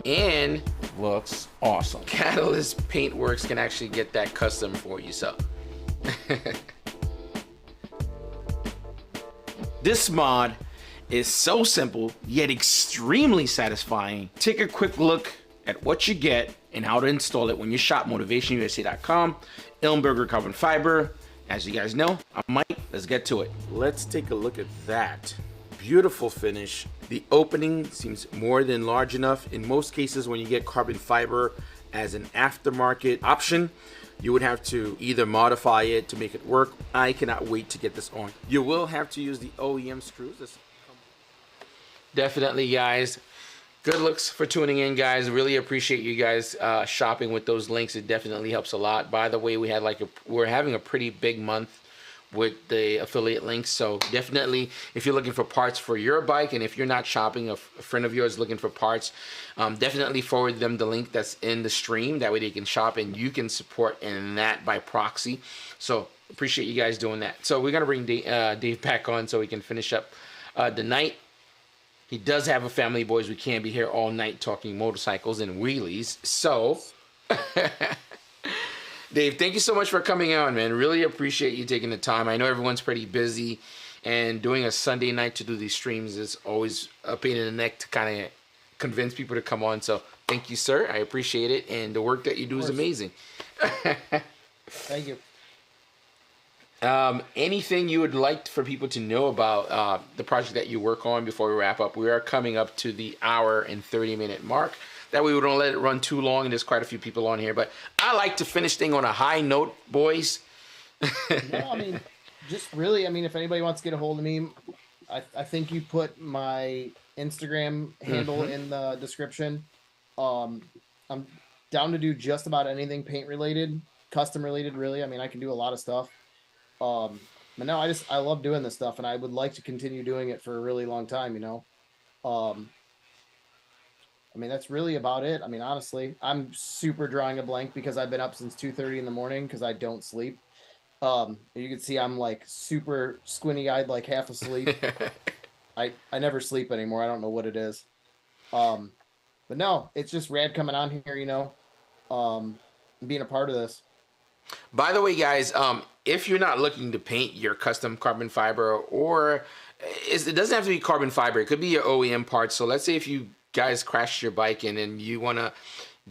and looks awesome. Catalyst Paintworks can actually get that custom for you, so. This mod is so simple yet extremely satisfying. Take a quick look at what you get and how to install it when you shop motivationusa.com. Ilmberger carbon fiber. As you guys know, I'm Mike. Let's get to it. Let's take a look at that. Beautiful finish. The opening seems more than large enough. In most cases, when you get carbon fiber as an aftermarket option, you would have to either modify it to make it work. I cannot wait to get this on. You will have to use the OEM screws. Definitely, guys. Good looks for tuning in, guys. Really appreciate you guys shopping with those links. It definitely helps a lot. By the way, we're having a pretty big month with the affiliate links, so definitely if you're looking for parts for your bike, and if you're not shopping, a friend of yours looking for parts, definitely forward them the link that's in the stream. That way they can shop and you can support in that by proxy. So appreciate you guys doing that. So we're gonna bring Dave back on so we can finish up the night. He does have a family, boys. We can't be here all night talking motorcycles and wheelies. So Dave, thank you so much for coming on, man. Really appreciate you taking the time. I know everyone's pretty busy, and doing a Sunday night to do these streams is always a pain in the neck to kind of convince people to come on. So thank you, sir. I appreciate it, and the work that you do is amazing. Thank you. Anything you would like for people to know about the project that you work on before we wrap up? We are coming up to the hour and 30-minute mark. That way we don't let it run too long, and there's quite a few people on here. But I like to finish things on a high note, boys. No, I mean, just really, I mean, if anybody wants to get a hold of me, I think you put my Instagram handle in the description. I'm down to do just about anything paint related, custom related, really. I mean, I can do a lot of stuff. But no, I love doing this stuff, and I would like to continue doing it for a really long time, you know. I mean, that's really about it. I mean, honestly, I'm super drawing a blank because I've been up since 2:30 in the morning because I don't sleep. You can see I'm like super squinty-eyed, like half asleep. I never sleep anymore. I don't know what it is. But no, it's just rad coming on here, you know, being a part of this. By the way, guys, if you're not looking to paint your custom carbon fiber, or it doesn't have to be carbon fiber, it could be your OEM parts. So let's say if you guys crashed your bike and you want to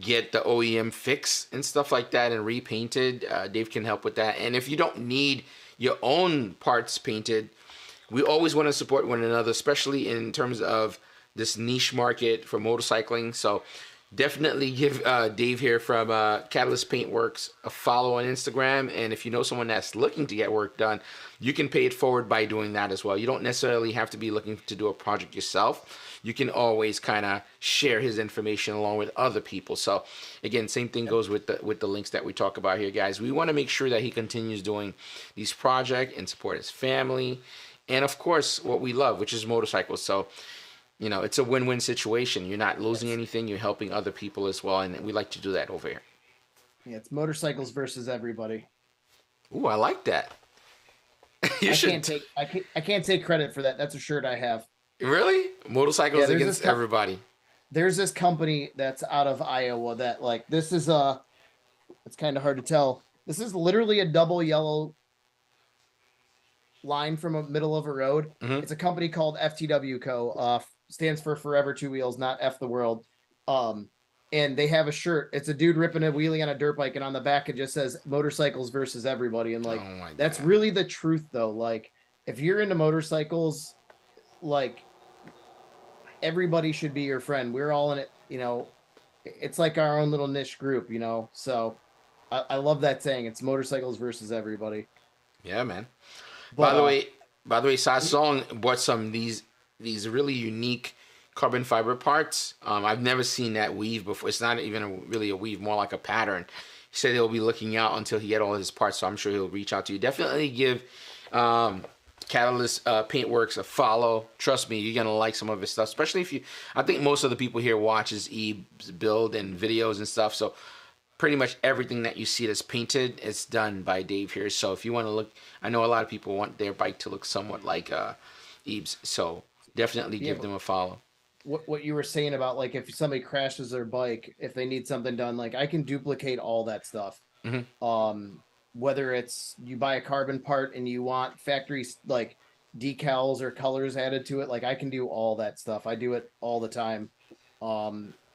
get the OEM fix and stuff like that and repainted, Dave can help with that. And if you don't need your own parts painted, we always want to support one another, especially in terms of this niche market for motorcycling. So definitely give Dave here from Catalyst Paintworks a follow on Instagram. And if you know someone that's looking to get work done, you can pay it forward by doing that as well. You don't necessarily have to be looking to do a project yourself. You can always kind of share his information along with other people. So again, same thing goes with the links that we talk about here, guys. We want to make sure that he continues doing these projects and support his family, and of course what we love, which is motorcycles. So you know, it's a win-win situation. You're not losing anything. You're helping other people as well, and we like to do that over here. Yeah, it's motorcycles versus everybody. Ooh, I like that. I can't take credit for that. That's a shirt I have. Really? Motorcycles against everybody. There's this company that's out of Iowa that, like, this is it's kind of hard to tell. This is literally a double yellow line from a middle of a road. It's a company called FTW Co. Stands for Forever Two Wheels, not F the World. And they have a shirt. It's a dude ripping a wheelie on a dirt bike, and on the back it just says motorcycles versus everybody. And like that's really the truth though. Like if you're into motorcycles, like everybody should be your friend. We're all in it, you know. It's like our own little niche group, you know. So I love that saying. It's motorcycles versus everybody. Yeah, man. But, by the way, Sasong bought some these really unique carbon fiber parts. I've never seen that weave before. It's not even really a weave, more like a pattern. He said he'll be looking out until he get all his parts, so I'm sure he'll reach out to you. Definitely give Catalyst Paintworks a follow. Trust me, you're gonna like some of his stuff, especially if you. I think most of the people here watches Eve's build and videos and stuff, so pretty much everything that you see that's painted is done by Dave here. So if you want to look, I know a lot of people want their bike to look somewhat like Eve's, so definitely give them a follow. What you were saying about like if somebody crashes their bike, if they need something done, like I can duplicate all that stuff. Whether it's you buy a carbon part and you want factory like decals or colors added to it, like I can do all that stuff. I do it all the time.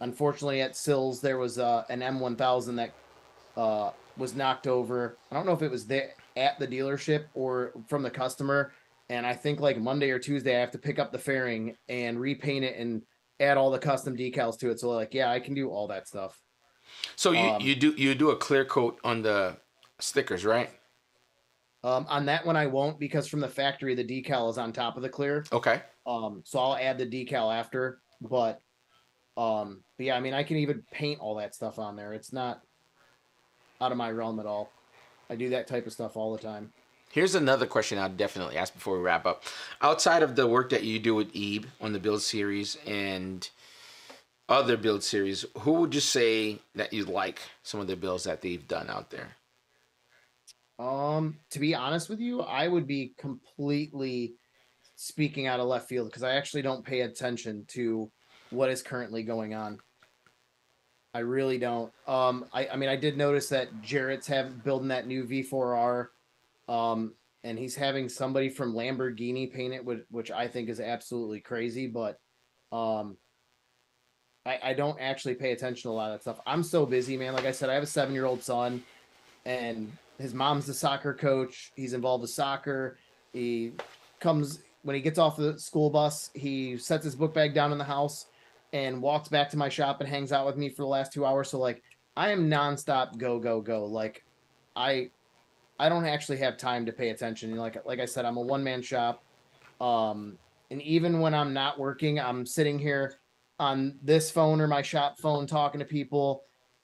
Unfortunately, at Sills there was an M1000 that was knocked over. I don't know if it was there at the dealership or from the customer. And I think like Monday or Tuesday, I have to pick up the fairing and repaint it and add all the custom decals to it. So like, yeah, I can do all that stuff. So you do a clear coat on the stickers, right? On that one, I won't, because from the factory, the decal is on top of the clear. Okay. So I'll add the decal after, but yeah, I mean, I can even paint all that stuff on there. It's not out of my realm at all. I do that type of stuff all the time. Here's another question I'll definitely ask before we wrap up. Outside of the work that you do with Ebe on the build series and other build series, who would you say that you like some of the builds that they've done out there? To be honest with you, I would be completely speaking out of left field because I actually don't pay attention to what is currently going on. I really don't. I mean, I did notice that Jarrett's building that new V4R. And he's having somebody from Lamborghini paint it, which I think is absolutely crazy, but, I don't actually pay attention to a lot of that stuff. I'm so busy, man. Like I said, I have a 7-year-old son and his mom's the soccer coach. He's involved with soccer. He comes, when he gets off the school bus, he sets his book bag down in the house and walks back to my shop and hangs out with me for the last 2 hours. So like, I am nonstop go, go, go. Like I don't actually have time to pay attention. Like I said, I'm a one-man shop. And even when I'm not working, I'm sitting here on this phone or my shop phone talking to people.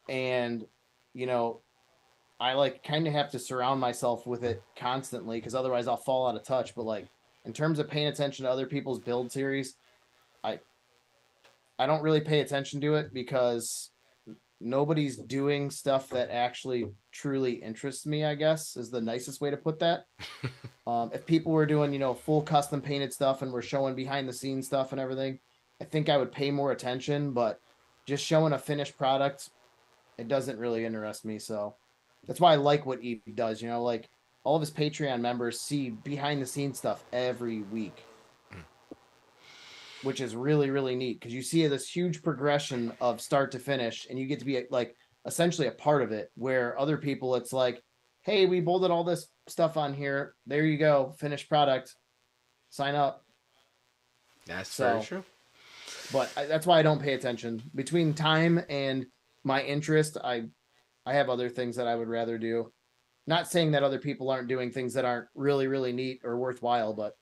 And, you know, I like kind of have to surround myself with it constantly because otherwise I'll fall out of touch. But like in terms of paying attention to other people's build series, I don't really pay attention to it because nobody's doing stuff that actually truly interests me, I guess, is the nicest way to put that. If people were doing, you know, full custom painted stuff and we're showing behind the scenes stuff and everything, I think I would pay more attention, but just showing a finished product, it doesn't really interest me. So that's why I like what Eve does, you know, like all of his Patreon members see behind the scenes stuff every week. Which is really, really neat because you see this huge progression of start to finish and you get to be like essentially a part of it, where other people, it's like, hey, we bolted all this stuff on here. There you go. Finished product. Sign up. That's very true. But that's why I don't pay attention. Between time and my interest, I have other things that I would rather do. Not saying that other people aren't doing things that aren't really, really neat or worthwhile, but,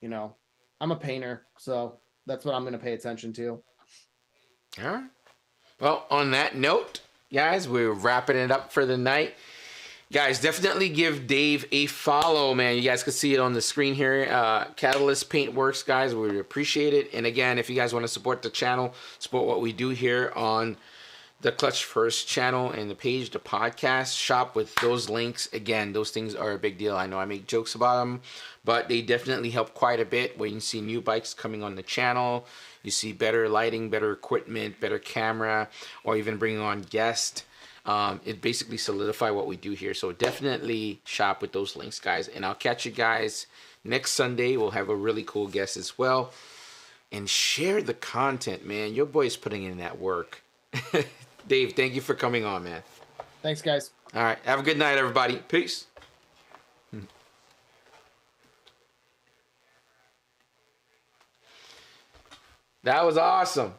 you know, I'm a painter, so that's what I'm going to pay attention to. All right. Well, on that note, guys, we're wrapping it up for the night. Guys, definitely give Dave a follow, man. You guys can see it on the screen here. Catalyst Paintworks, guys. We appreciate it. And again, if you guys want to support the channel, support what we do here on the ClutchFirst channel and the page, the podcast, shop with those links. Again, those things are a big deal. I know I make jokes about them, but they definitely help quite a bit when you see new bikes coming on the channel. You see better lighting, better equipment, better camera, or even bringing on guests. It basically solidify what we do here. So definitely shop with those links, guys. And I'll catch you guys next Sunday. We'll have a really cool guest as well. And share the content, man. Your boy's putting in that work. Dave, thank you for coming on, man. Thanks, guys. All right. Have a good night, everybody. Peace. That was awesome.